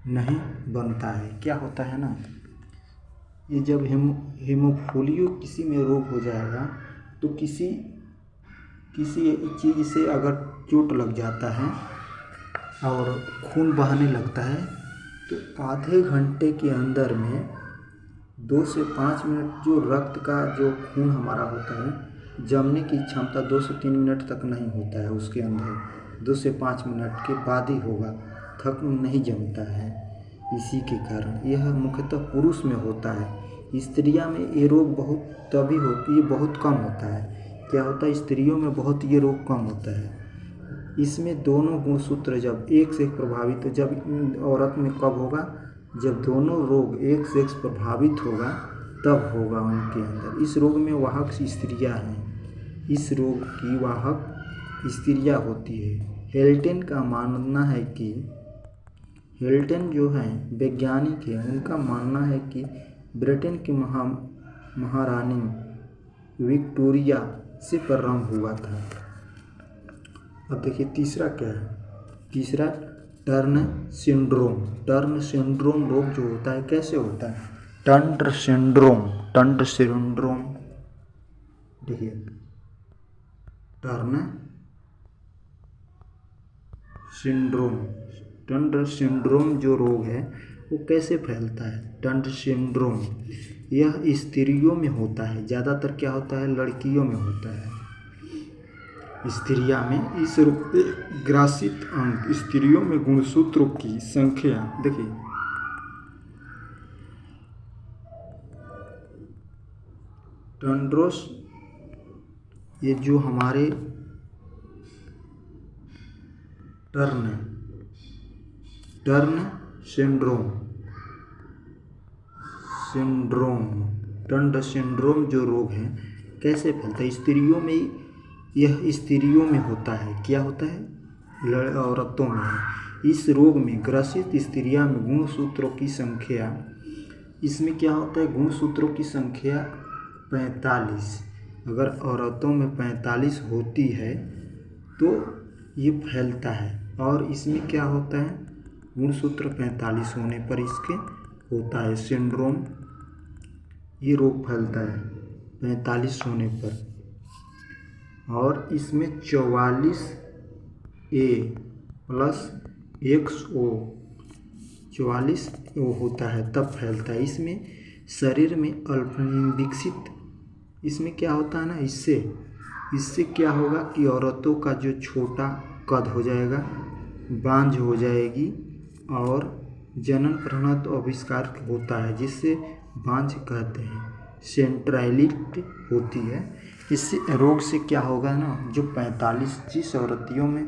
नहीं बनता है। क्या होता है ना, ये जब हेमोफीलिया किसी में रोग हो जाएगा तो किसी चीज़ से अगर चोट लग जाता है और खून बहने लगता है, तो आधे घंटे के अंदर में 2 से 5 मिनट जो रक्त का जो खून हमारा होता है, जमने की क्षमता 2 से 3 मिनट तक नहीं होता है उसके अंदर, 2 से 5 मिनट के बाद ही होगा, नहीं जमता है। इसी के कारण यह मुख्यतः पुरुष में होता है। स्त्रियां में ये रोग बहुत कम होता है। क्या होता है, स्त्रियों में बहुत ये रोग कम होता है। इसमें दोनों गुणसूत्र जब एक से एक प्रभावित, जब औरत में कब होगा, जब दोनों रोग एक से एक प्रभावित होगा तब होगा उनके अंदर। इस रोग में वाहक स्त्रियां हैं, इस रोग की वाहक स्त्रियां होती है। हेल्टन का मानना है कि, हेल्टन जो है वैज्ञानिक है, उनका मानना है कि ब्रिटेन की महारानी विक्टोरिया से प्रारंभ हुआ था। अब देखिए तीसरा क्या है। तीसरा टर्न सिंड्रोम। टर्न सिंड्रोम रोग जो होता है कैसे होता है? टर्न सिंड्रोम देखिए टर्न सिंड्रोम जो रोग है वो कैसे फैलता है? टर्न सिंड्रोम यह स्त्रियों में होता है, ज़्यादातर क्या होता है? लड़कियों में होता है। स्त्रियां में इस रोग से ग्रसित अंग स्त्रियों में गुणसूत्रों की संख्या देखिए टर्नरोस ये जो हमारे टर्न सिंड्रोम जो रोग है कैसे फैलता है? स्त्रियों में यह स्त्रियों में होता है। क्या होता है? औरतों में। इस रोग में ग्रसित स्त्रियां में गुणसूत्रों की संख्या इसमें क्या होता है? गुणसूत्रों की संख्या 45 अगर औरतों में 45 होती है तो ये फैलता है। और इसमें क्या होता है? गुणसूत्र 45 होने पर इसके होता है सिंड्रोम। ये रोग फैलता है 45 होने पर। और इसमें 44A प्लस XO 44O होता है तब फैलता है। इसमें शरीर में अल्प विकसित इसमें क्या होता है ना, इससे क्या होगा कि औरतों का जो छोटा कद हो जाएगा, बांझ हो जाएगी और जनन प्रणात आविष्कार होता है जिससे बांझ कहते हैं, सेंट्राइलिट होती है। इससे रोग से क्या होगा ना, जो 45 जिस औरतियों में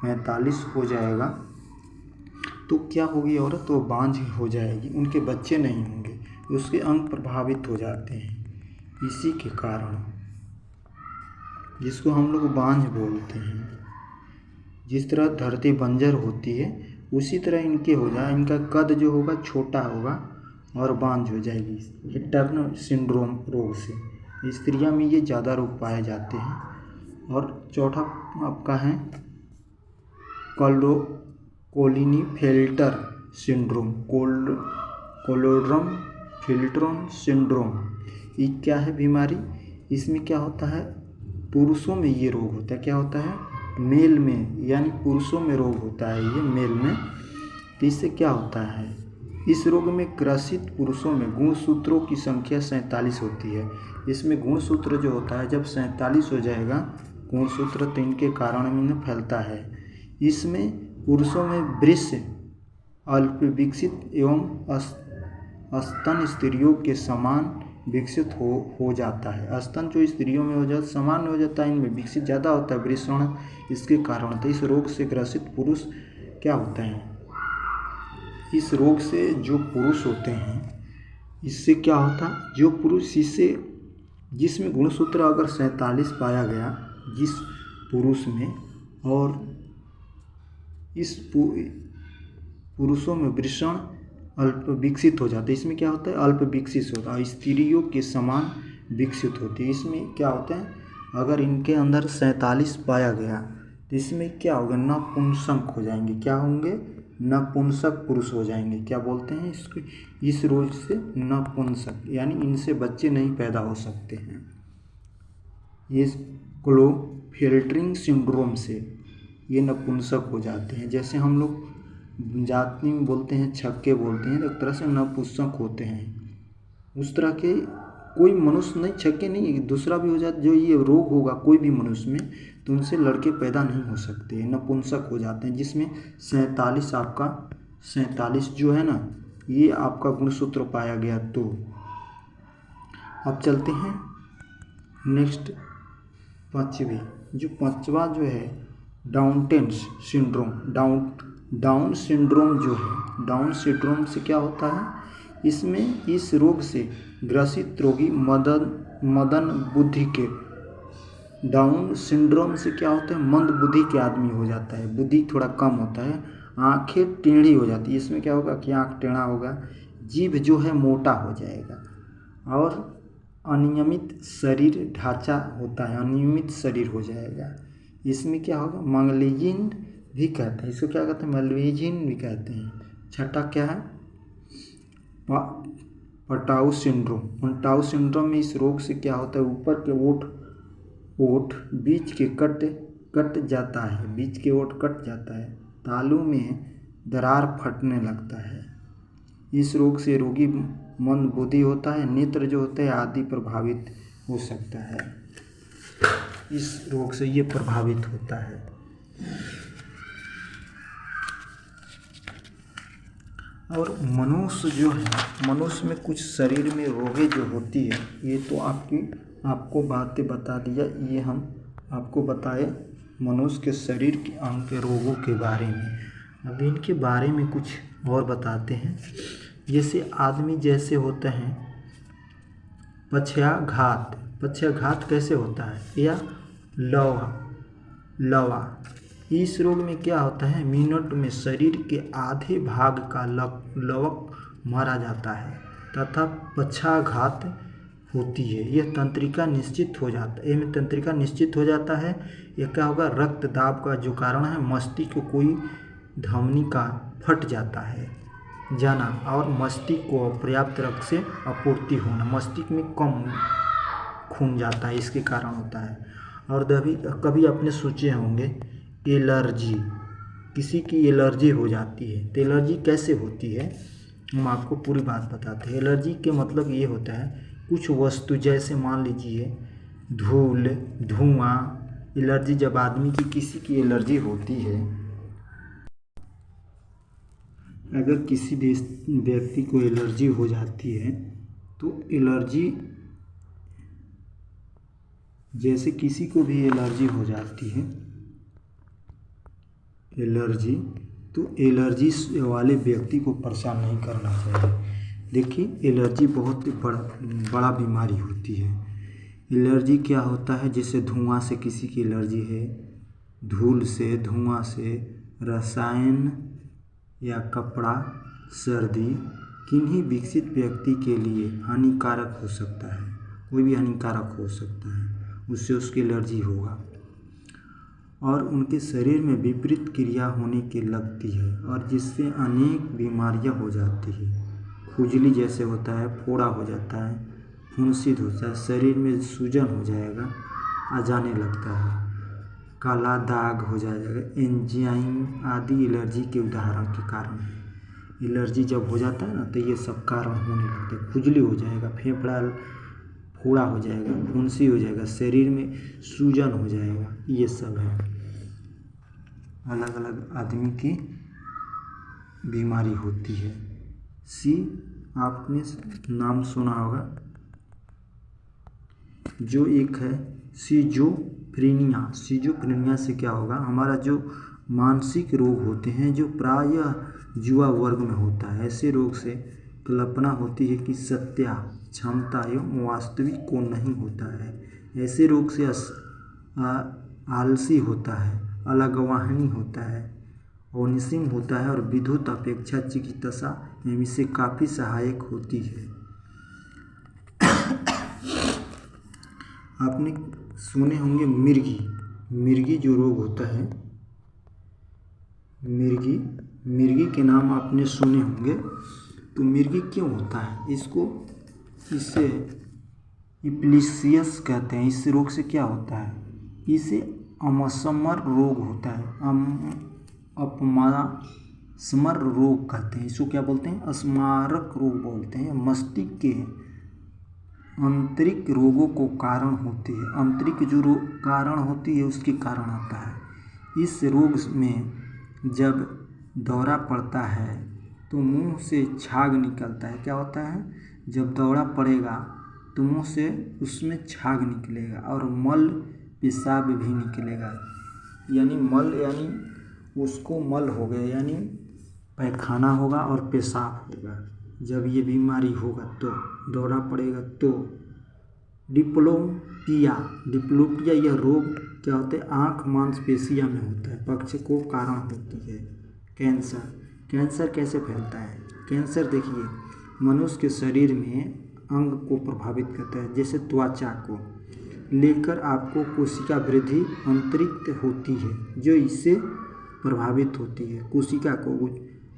45 हो जाएगा तो क्या होगी औरत? वो बांझ हो जाएगी, उनके बच्चे नहीं होंगे, उसके अंग प्रभावित हो जाते हैं। इसी के कारण जिसको हम लोग बांझ बोलते हैं। जिस तरह धरती बंजर होती है उसी तरह इनके हो जाए, इनका कद जो होगा छोटा होगा और बांझ हो जाएगी टर्न सिंड्रोम रोग से। स्त्रियां में ये ज़्यादा रोग पाए जाते हैं। और चौथा आपका है कोलिनीफेल्टर सिंड्रोम, कोलोड्रम फिल्ट्रोन सिंड्रोम। ये क्या है बीमारी? इसमें क्या होता है? पुरुषों में ये रोग होता है। क्या होता है? मेल में, यानी पुरुषों में रोग होता है ये मेल में। तो इससे क्या होता है? इस रोग में ग्रसित पुरुषों में गुणसूत्रों की संख्या 47 होती है। इसमें गुणसूत्र जो होता है जब 47 हो जाएगा गुणसूत्र तो इनके कारण में फैलता है। इसमें पुरुषों में वृष अल्प विकसित एवं स्तन स्त्रियों के समान विकसित हो जाता है। स्तन जो स्त्रियों में हो जाता समान हो जाता है, इनमें विकसित ज़्यादा होता है वृषण। इसके कारण तो इस रोग से ग्रसित पुरुष क्या होते हैं? इस रोग से जो पुरुष होते हैं इससे क्या होता? जो पुरुष इससे जिसमें गुणसूत्र अगर 47 पाया गया जिस पुरुष में, और इस पुरुषों में वृषण अल्प विकसित हो जाता है। इसमें क्या होता है? अल्प विकसित होता है, स्त्रियों के समान विकसित होती है। इसमें क्या होता है? अगर इनके अंदर 47 पाया गया तो इसमें क्या होगा? नपुंसक हो जाएंगे। क्या होंगे? नपुंसक पुरुष हो जाएंगे। क्या बोलते हैं इसको? इस रोग से नपुंसक, यानी इनसे बच्चे नहीं पैदा हो सकते हैं। ये क्लोफिल्टरिंग सिंड्रोम से ये नपुंसक हो जाते हैं। जैसे हम लोग जाति में बोलते हैं छक्के बोलते हैं, एक तरह से नपुंसक होते हैं। उस तरह के कोई मनुष्य नहीं, छक्के नहीं, दूसरा भी हो जाता जो ये रोग होगा कोई भी मनुष्य में तो उनसे लड़के पैदा नहीं हो सकते, नपुंसक हो जाते हैं। जिसमें 47 आपका 47 जो है ना ये आपका गुणसूत्र पाया गया। तो अब चलते हैं नेक्स्ट पांचवा जो है डाउन सिंड्रोम जो है। डाउन सिंड्रोम से क्या होता है? इसमें इस रोग से ग्रसित रोगी मदन बुद्धि के डाउन सिंड्रोम से क्या होता है? मंद बुद्धि के आदमी हो जाता है, बुद्धि थोड़ा कम होता है, आंखें टेढ़ी हो जाती है। इसमें क्या होगा कि आंख टेढ़ा होगा, जीभ जो है मोटा हो जाएगा। और अनियमित शरीर ढांचा होता है, अनियमित शरीर हो जाएगा। इसमें क्या होगा, मंगलीजीन भी कहते हैं, इसको क्या कहते हैं, मल्वीजीन भी कहते हैं। छठा क्या है, पटाउ सिंड्रोम। पटाउ सिंड्रोम में इस रोग से क्या होता है, ऊपर के ओठ बीच के कट जाता है, बीच के ओठ कट जाता है, तालू में दरार फटने लगता है। इस रोग से रोगी मंदबुद्धि होता है, नेत्र जो होते हैं आदि प्रभावित हो सकता है। इस रोग से ये प्रभावित होता है। और मनुष्य जो है, मनुष्य में कुछ शरीर में रोगें जो होती है, ये तो आपको बातें बता दिया, ये हम आपको बताए मनुष्य के शरीर के अंग के रोगों के बारे में। अब इनके बारे में कुछ और बताते हैं। जैसे आदमी जैसे होते हैं पक्षाघात। पक्षाघात कैसे होता है, या लवा। इस रोग में क्या होता है, मिनट में शरीर के आधे भाग का लवक मारा जाता है तथा पक्षाघात होती है। यह तंत्रिका निश्चित हो जाता है, इसमें तंत्रिका निश्चित हो जाता है। यह क्या होगा, रक्त दाब का जो कारण है, मस्तिष्क को कोई धमनी का फट जाता है जाना, और मस्तिष्क को पर्याप्त रक्त से आपूर्ति होना, मस्तिष्क में कम खून जाता है, इसके कारण होता है। और कभी आपने सोचे होंगे एलर्जी, किसी की एलर्जी हो जाती है, तो एलर्जी कैसे होती है, हम आपको पूरी बात बताते हैं। एलर्जी के मतलब ये होता है, कुछ वस्तु जैसे मान लीजिए धूल, धुआं, एलर्जी जब आदमी की किसी की एलर्जी होती है, अगर किसी व्यक्ति को एलर्जी हो जाती है, तो एलर्जी जैसे किसी को भी एलर्जी हो जाती है, एलर्जी, तो एलर्जी वाले व्यक्ति को परेशान नहीं करना चाहिए। देखिए, एलर्जी बहुत बड़ा बीमारी होती है। एलर्जी क्या होता है, जैसे धुआं से किसी की एलर्जी है, धूल से, धुआं से, रसायन या कपड़ा, सर्दी, किन्हीं विकसित व्यक्ति के लिए हानिकारक हो सकता है, कोई भी हानिकारक हो सकता है, उससे उसकी एलर्जी होगा। और उनके शरीर में विपरीत क्रिया होने की लगती है, और जिससे अनेक बीमारियां हो जाती है। खुजली जैसे होता है, फोड़ा हो जाता है, फुंसित होता है, शरीर में सूजन हो जाएगा, आ जाने लगता है, काला दाग हो जाएगा। एंजाइम आदि एलर्जी के उदाहरण के कारण है। एलर्जी जब हो जाता है ना, तो ये सब कारण होने लगते हैं। खुजली हो जाएगा, फेफड़ा फोड़ा हो जाएगा, फुंसी हो जाएगा, शरीर में सूजन हो जाएगा, ये सब है। अलग अलग आदमी की बीमारी होती है। आपने नाम सुना होगा, जो एक है सिजोफ्रेनिया। सिजोफ्रेनिया से क्या होगा, हमारा जो मानसिक रोग होते हैं, जो प्रायः युवा वर्ग में होता है, ऐसे रोग से कल्पना होती है कि सत्या, क्षमता एवं वास्तविक को नहीं होता है। ऐसे रोग से आलसी होता है, अलगवाहनी होता है, ओनिसिम होता है, और विद्युत अपेक्षा चिकित्सा इससे काफ़ी सहायक होती है। आपने सुने होंगे मिर्गी जो रोग होता है, मिर्गी के नाम आपने सुने होंगे। तो मिर्गी क्यों होता है, इससे इप्लीसियस कहते हैं। इस रोग से क्या होता है, इसे अपस्मर रोग होता है, अपस्मर रोग कहते हैं। इसको क्या बोलते हैं, अस्मारक रोग बोलते हैं। मस्तिष्क के आंतरिक रोगों को कारण होती है, आंतरिक जो कारण होती है उसके कारण आता है। इस रोग में जब दौरा पड़ता है तो मुंह से छाग निकलता है। क्या होता है, जब दौरा पड़ेगा तो मुंह से उसमें छाग निकलेगा, और मल पेशाब भी निकलेगा। यानी उसको मल हो गया, यानी पैखाना होगा और पेशाब होगा। जब ये बीमारी होगा तो दौरा पड़ेगा तो डिप्लोपिया यह रोग क्या होता है, आँख मांसपेशियों में होता है, पक्ष को कारण होती है। कैंसर कैसे फैलता है, कैंसर देखिए, मनुष्य के शरीर में अंग को प्रभावित करता है, जैसे त्वचा को लेकर आपको कोशिका वृद्धि अंतरिक्त होती है जो इससे प्रभावित होती है कोशिका को,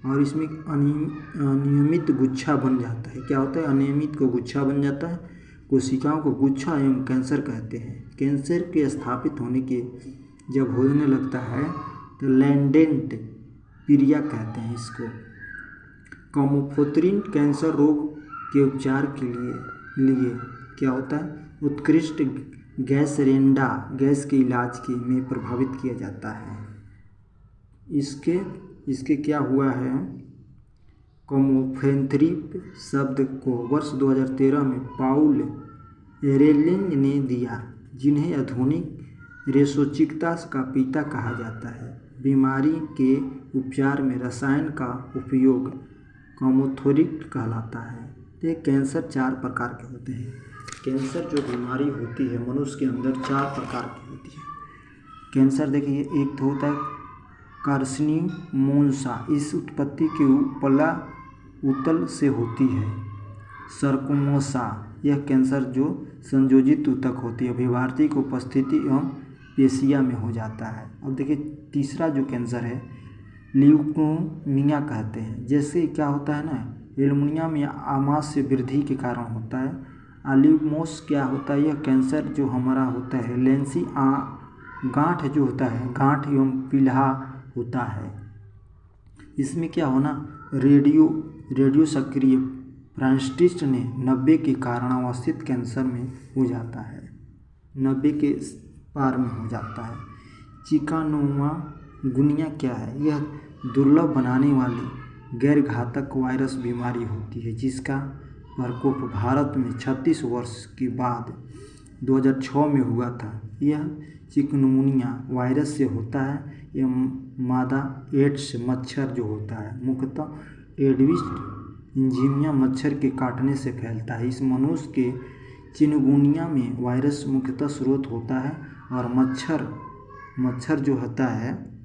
और इसमें अनियमित गुच्छा बन जाता है। क्या होता है? अनियमित को गुच्छा बन जाता है। कोशिकाओं को गुच्छा एवं कैंसर कहते हैं। कैंसर के स्थापित होने के जब होने लगता है तो लैंडेंट पीरिया कहते हैं इसको। कामोफोत्रिन कैंसर रोग के उपचार के लिए क्या होता है? उत्कृष्ट गैस रेंडा गैस के इलाज के में प्रभावित किया जाता है। इसके क्या हुआ है? कामोफेंथ्रिन शब्द को वर्ष 2013 में पाउल एरेलिंग ने दिया, जिन्हें आधुनिक रेसोचिकित्सा का पिता कहा जाता है। बीमारी के उपचार में रसायन का उपयोग कामोथेरेपी कहलाता है। तो कैंसर 4 प्रकार के होते हैं। कैंसर जो बीमारी होती है मनुष्य के अंदर 4 प्रकार की होती है। कैंसर देखिए, एक तो होता है कार्सिनोमोसा, इस उत्पत्ति के उपला उत्तल से होती है। सर्कोमोसा, यह कैंसर जो संयोजित ऊतक होती है, अभिवार्ती की उपस्थिति एवं पेशिया में हो जाता है। अब देखिए तीसरा जो कैंसर है ल्यूकोमिया कहते हैं। जैसे क्या होता है ना, एल्युमिनियम या आमाशय वृद्धि के कारण होता है। अल्यूमोस क्या होता है? यह कैंसर जो हमारा होता है लेंसी गांठ जो होता है, गांठ एवं पील्हा होता है। इसमें क्या होना, रेडियो सक्रिय फ्रांसिस्ट ने 90 के कारणावस्थित कैंसर में हो जाता है, 90 के पार में हो जाता है। चिकानोमागुनिया क्या है? यह दुर्लभ बनाने वाली गैर घातक वायरस बीमारी होती है, जिसका प्रकोप भारत में 36 वर्ष के बाद 2006 में हुआ था। यह चिकनगुनिया वायरस से होता है। यह मादा एड्स मच्छर जो होता है, मुख्यतः एडिस इंजीनिया मच्छर के काटने से फैलता है। इस मनुष्य के चिकनगुनिया में वायरस मुख्यतः स्रोत होता है और मच्छर जो होता है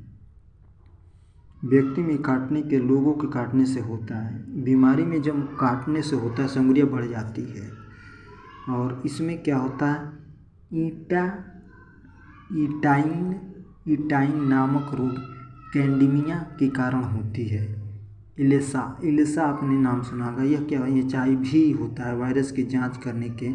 व्यक्ति में काटने के लोगों के काटने से होता है। बीमारी में जब काटने से होता है संक्रिया बढ़ जाती है। और इसमें क्या होता है, ईटाइन नामक रोग कैंडिमिया के कारण होती है। इलेसा आपने नाम सुना होगा। यह क्या है? HIV होता है। वायरस की जांच करने के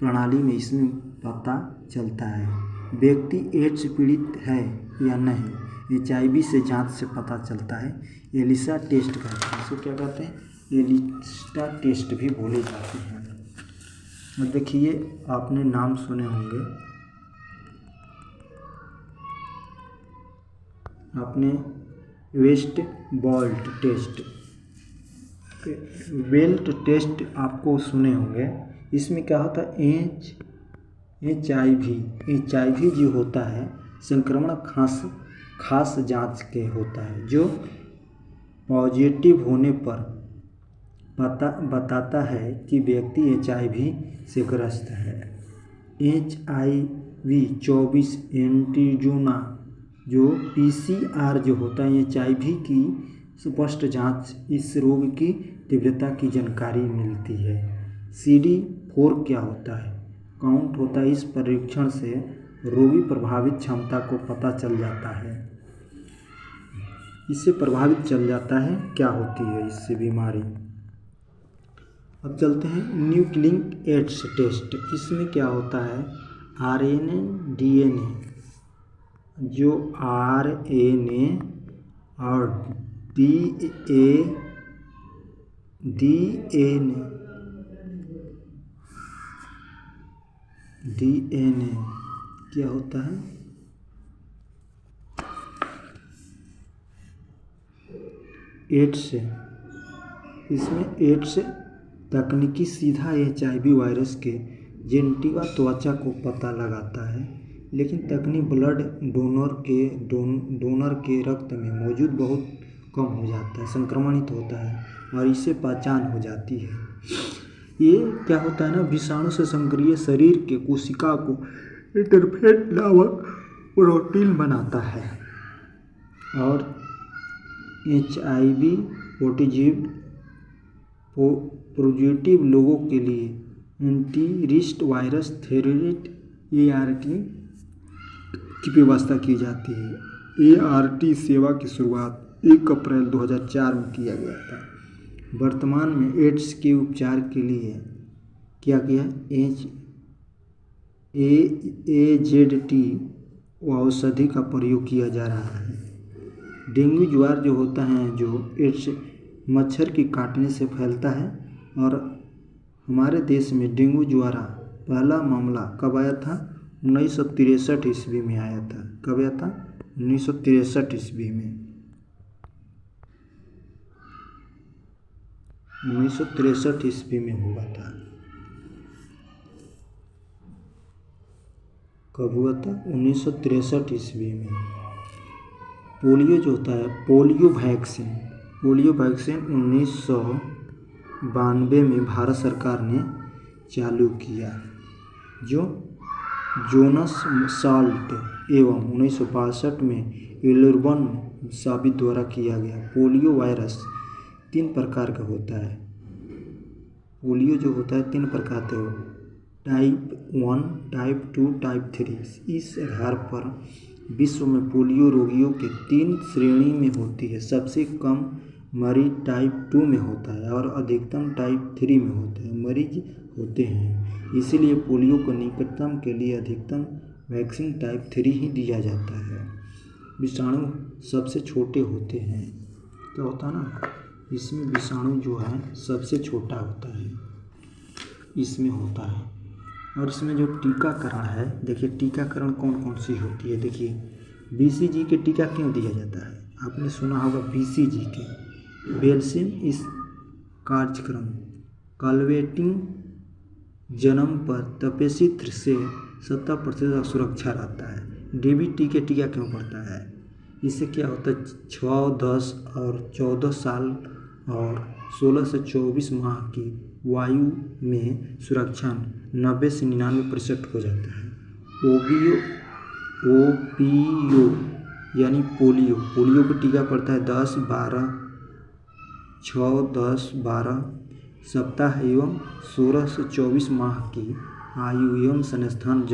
प्रणाली में इसमें पता चलता है व्यक्ति एड्स पीड़ित है या नहीं। HIV से जांच से पता चलता है। एलिसा टेस्ट कहते हैं इसको। क्या कहते हैं? एलिसा टेस्ट भी बोले जाते हैं। देखिए आपने नाम सुने होंगे, आपने वेस्ट बेल्ट टेस्ट आपको सुने होंगे। इसमें क्या होता है, HIV जो होता है संक्रमण खास जांच के होता है, जो पॉजिटिव होने पर बताता है कि व्यक्ति HIV से ग्रस्त है। HIV-24 एंटीजोना जो PCR जो होता है HIV की स्पष्ट जांच इस रोग की तीव्रता की जानकारी मिलती है। CD4 क्या होता है? काउंट होता है। इस परीक्षण से रोगी प्रभावित क्षमता को पता चल जाता है। इससे प्रभावित चल जाता है क्या होती है इससे बीमारी। अब चलते हैं न्यूक्लिक एसिड टेस्ट। इसमें क्या होता है, RNA DNA जो RNA और DNA क्या होता है, एड्स। इसमें एड्स तकनीकी सीधा HIV वायरस के जेनेटिक त्वचा को पता लगाता है, लेकिन तकनीक ब्लड डोनर के रक्त में मौजूद बहुत कम हो जाता है, संक्रमणित होता है और इससे पहचान हो जाती है। ये क्या होता है ना, विषाणु से सक्रिय शरीर के कोशिका को इंटरफेस नामक प्रोटीन बनाता है और HIV पॉजिटिव लोगों के लिए एंटी रिस्ट वायरस थेरेट ART की व्यवस्था की जाती है। ART सेवा की शुरुआत 1 अप्रैल 2004 में किया गया था। वर्तमान में एड्स के उपचार के लिए क्या किया AZT औषधि का प्रयोग किया जा रहा है। डेंगू ज्वर जो होता है जो एड्स मच्छर के काटने से फैलता है और हमारे देश में डेंगू ज्वर पहला मामला कब आया था? 1963 ईस्वी में आया था। कब आया था? 1963 ईस्वी में। 1963 ईस्वी में हुआ था। कब हुआ था? 1963 ईस्वी में। पोलियो जो होता है पोलियो वैक्सीन 1992 में भारत सरकार ने चालू किया, जो जोनस साल्ट एवं 1962 में एलर्बन साबित द्वारा किया गया। पोलियो वायरस 3 प्रकार का होता है। पोलियो जो होता है 3 प्रकार के टाइप 1, टाइप 2, टाइप 3। इस आधार पर विश्व में पोलियो रोगियों के 3 श्रेणी में होती है। सबसे कम मरीज टाइप 2 में होता है और अधिकतम टाइप 3 में होते हैं मरीज होते हैं। इसीलिए पोलियो को निकटतम के लिए अधिकतम वैक्सीन टाइप 3 ही दिया जाता है। विषाणु सबसे छोटे होते हैं। क्या होता है ना, इसमें विषाणु जो है सबसे छोटा होता है, इसमें होता है। और इसमें जो टीकाकरण है, देखिए टीकाकरण कौन कौन सी होती है। देखिए BCG के टीका क्यों दिया जाता है? आपने सुना होगा BCG के वैक्सीन इस कार्यक्रम कलवेटिंग जन्म पर तपेसित्र से 70% सुरक्षा रहता है। DBT के टीका क्यों पड़ता है? इससे क्या होता है 6, 10 और 14 साल और 16 से 24 माह की वायु में सुरक्षा 90 से 99% हो जाता है। ओपीओ यानी पोलियो का टीका पड़ता है 6, 10, 12 सप्ताह एवं 16 से 24 माह की आयु एवं संस्थान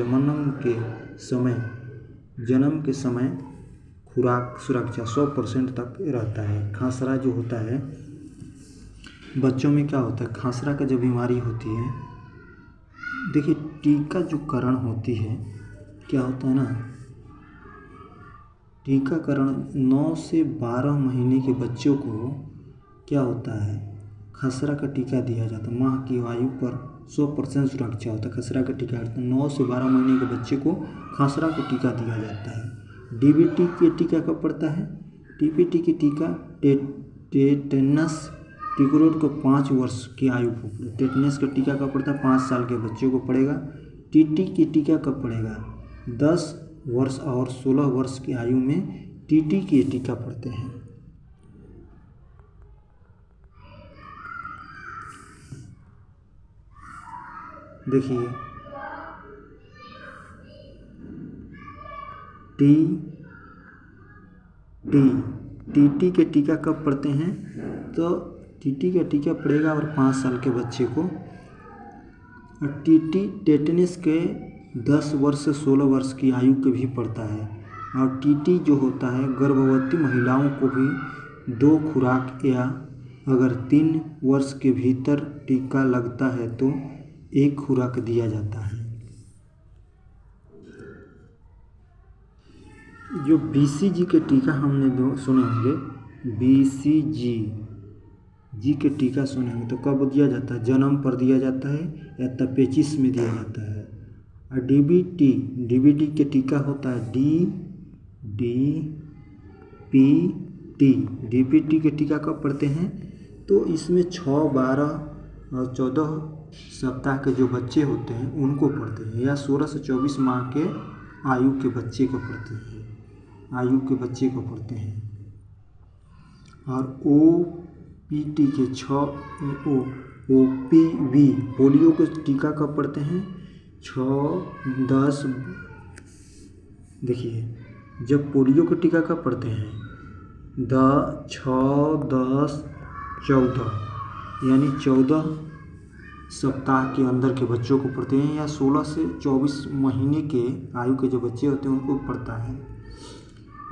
जन्म के समय खुराक सुरक्षा 100% तक रहता है। खसरा जो होता है बच्चों में क्या होता है, खसरा का जो बीमारी होती है, देखिए टीका जो करण होती है क्या होता है ना, टीकाकरण 9 से 12 महीने के बच्चों को क्या होता है खसरा का टीका दिया जाता है। माह की आयु पर 100% सुरक्षा होता है। खसरा का टीका 9 से 12 महीने के बच्चे को खसरा का टीका दिया जाता है। DBT के टीका कब पड़ता है? DBT के टीका टेटनस टिकोरेट को 5 वर्ष की आयु को, टेटनस का टीका कब पड़ता है? 5 साल के बच्चों को पड़ेगा। TT की टीका कब पड़ेगा? 10 वर्ष और 16 वर्ष की आयु में TT के टीका पड़ते हैं। देखिए TT के टीका कब पड़ते हैं? तो TT का टीका पड़ेगा और 5 साल के बच्चे को। और TT टेटनस के 10 वर्ष से 16 वर्ष की आयु के भी पड़ता है। और TT जो होता है गर्भवती महिलाओं को भी 2 खुराक या अगर 3 वर्ष के भीतर टीका लगता है तो 1 खुराक दिया जाता है। जो BCG के टीका हमने सुने होंगे, BCG के टीका सुने होंगे, तो कब दिया जाता है? जन्म पर दिया जाता है या तपेचिश में दिया जाता है। और DBT के टीका होता है DBT के टीका कब पड़ते हैं? तो इसमें 6, 12 और 14 सप्ताह के जो बच्चे होते हैं उनको पड़ते हैं, या 16 से 24 माह के आयु के बच्चे को पड़ते हैं। और OPV पोलियो के टीका कब पड़ते हैं? 6, 10। देखिए जब पोलियो के टीका कब पड़ते हैं? 6, 10, 14 यानी 14 सप्ताह के अंदर के बच्चों को पढ़ते हैं, या 16 से 24 महीने के आयु के जो बच्चे होते हैं उनको पड़ता है।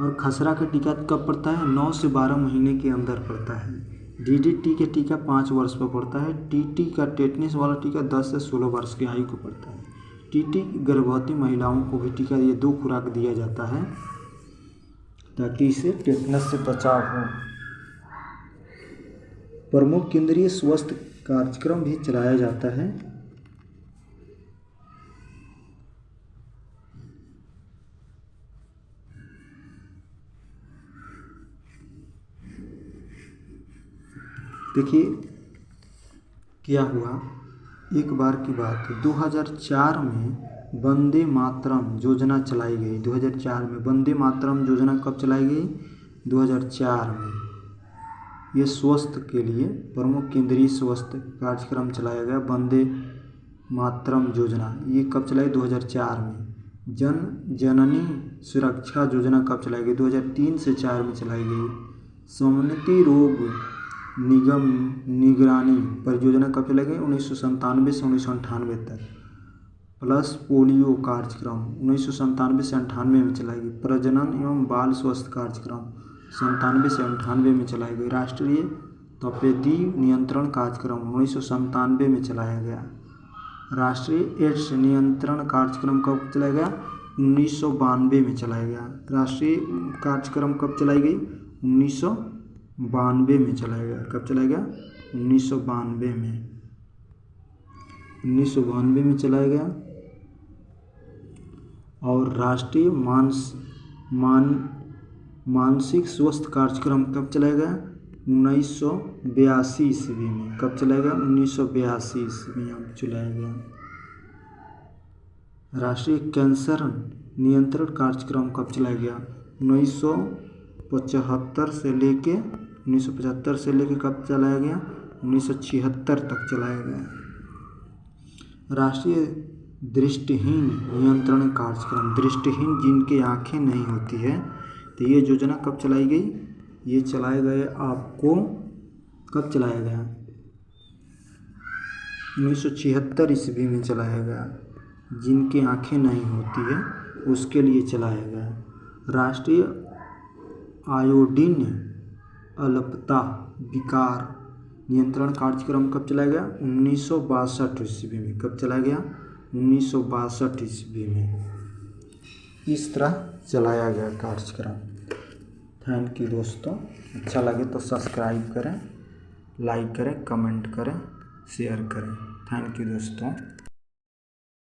और खसरा का टीका कब पड़ता है? 9 से 12 महीने के अंदर पड़ता है। DDT का टीका 5 वर्ष पर पड़ता है। TT का टेटनस वाला टीका 10 से 16 वर्ष की आयु को पड़ता है। TT गर्भवती महिलाओं को भी टीका, ये 2 खुराक दिया जाता है ताकि इसे टेटनस से बचाव हो। प्रमुख केंद्रीय स्वास्थ्य कार्यक्रम भी चलाया जाता है। देखिए क्या हुआ, एक बार की बात है, 2004 में वंदे मातरम योजना चलाई गई। 2004 में वंदे मातरम योजना कब चलाई गई? 2004 में। ये स्वास्थ्य के लिए प्रमुख केंद्रीय स्वास्थ्य कार्यक्रम चलाया गया, वंदे मातरम योजना। ये कब चलाई? 2004 में। जन जननी सुरक्षा योजना कब चलाई गई? 2003 से 4 में चलाई गई। समन्वित रोग निगम निगरानी परियोजना कब चलाई गई? 1997 से 1998 तक। प्लस पोलियो कार्यक्रम 1997 से 98 में चलाई गई। प्रजनन एवं बाल स्वास्थ्य कार्यक्रम 97 से 98 में चलाई गई। राष्ट्रीय तपेदी नियंत्रण कार्यक्रम 1997 में चलाया गया। राष्ट्रीय एड्स नियंत्रण कार्यक्रम कब चलाया गया? 1992 में चलाया गया। राष्ट्रीय कार्यक्रम कब चलाई गई? 1992 में चलाया गया। कब चलाया गया? 1992 में। 1992 में चलाया गया। और राष्ट्रीय मानसिक स्वास्थ्य कार्यक्रम कब चलाया गया? 1982 ईस्वी में। कब चलाया गया? 1982 ईस्वी में चलाया गया। राष्ट्रीय कैंसर नियंत्रण कार्यक्रम कब चलाया गया? 1975 से लेके कब चलाया गया? 1976 तक चलाया गया। राष्ट्रीय दृष्टिहीन नियंत्रण कार्यक्रम, दृष्टिहीन जिनकी आँखें नहीं होती है, तो ये योजना कब चलाई गई? ये चलाए गए आपको कब चलाया गया? 1976 ईस्वी में चलाया गया। जिनकी आँखें नहीं होती है उसके लिए चलाया गया। राष्ट्रीय आयोडीन अल्पता विकार नियंत्रण कार्यक्रम कब चलाया गया? 1962 ईस्वी में। कब चलाया गया? 1962 ईस्वी में। इस तरह चलाया गया कार्यक्रम। थैंक यू दोस्तों। अच्छा लगे तो सब्सक्राइब करें, लाइक करें, कमेंट करें, शेयर करें। थैंक यू दोस्तों।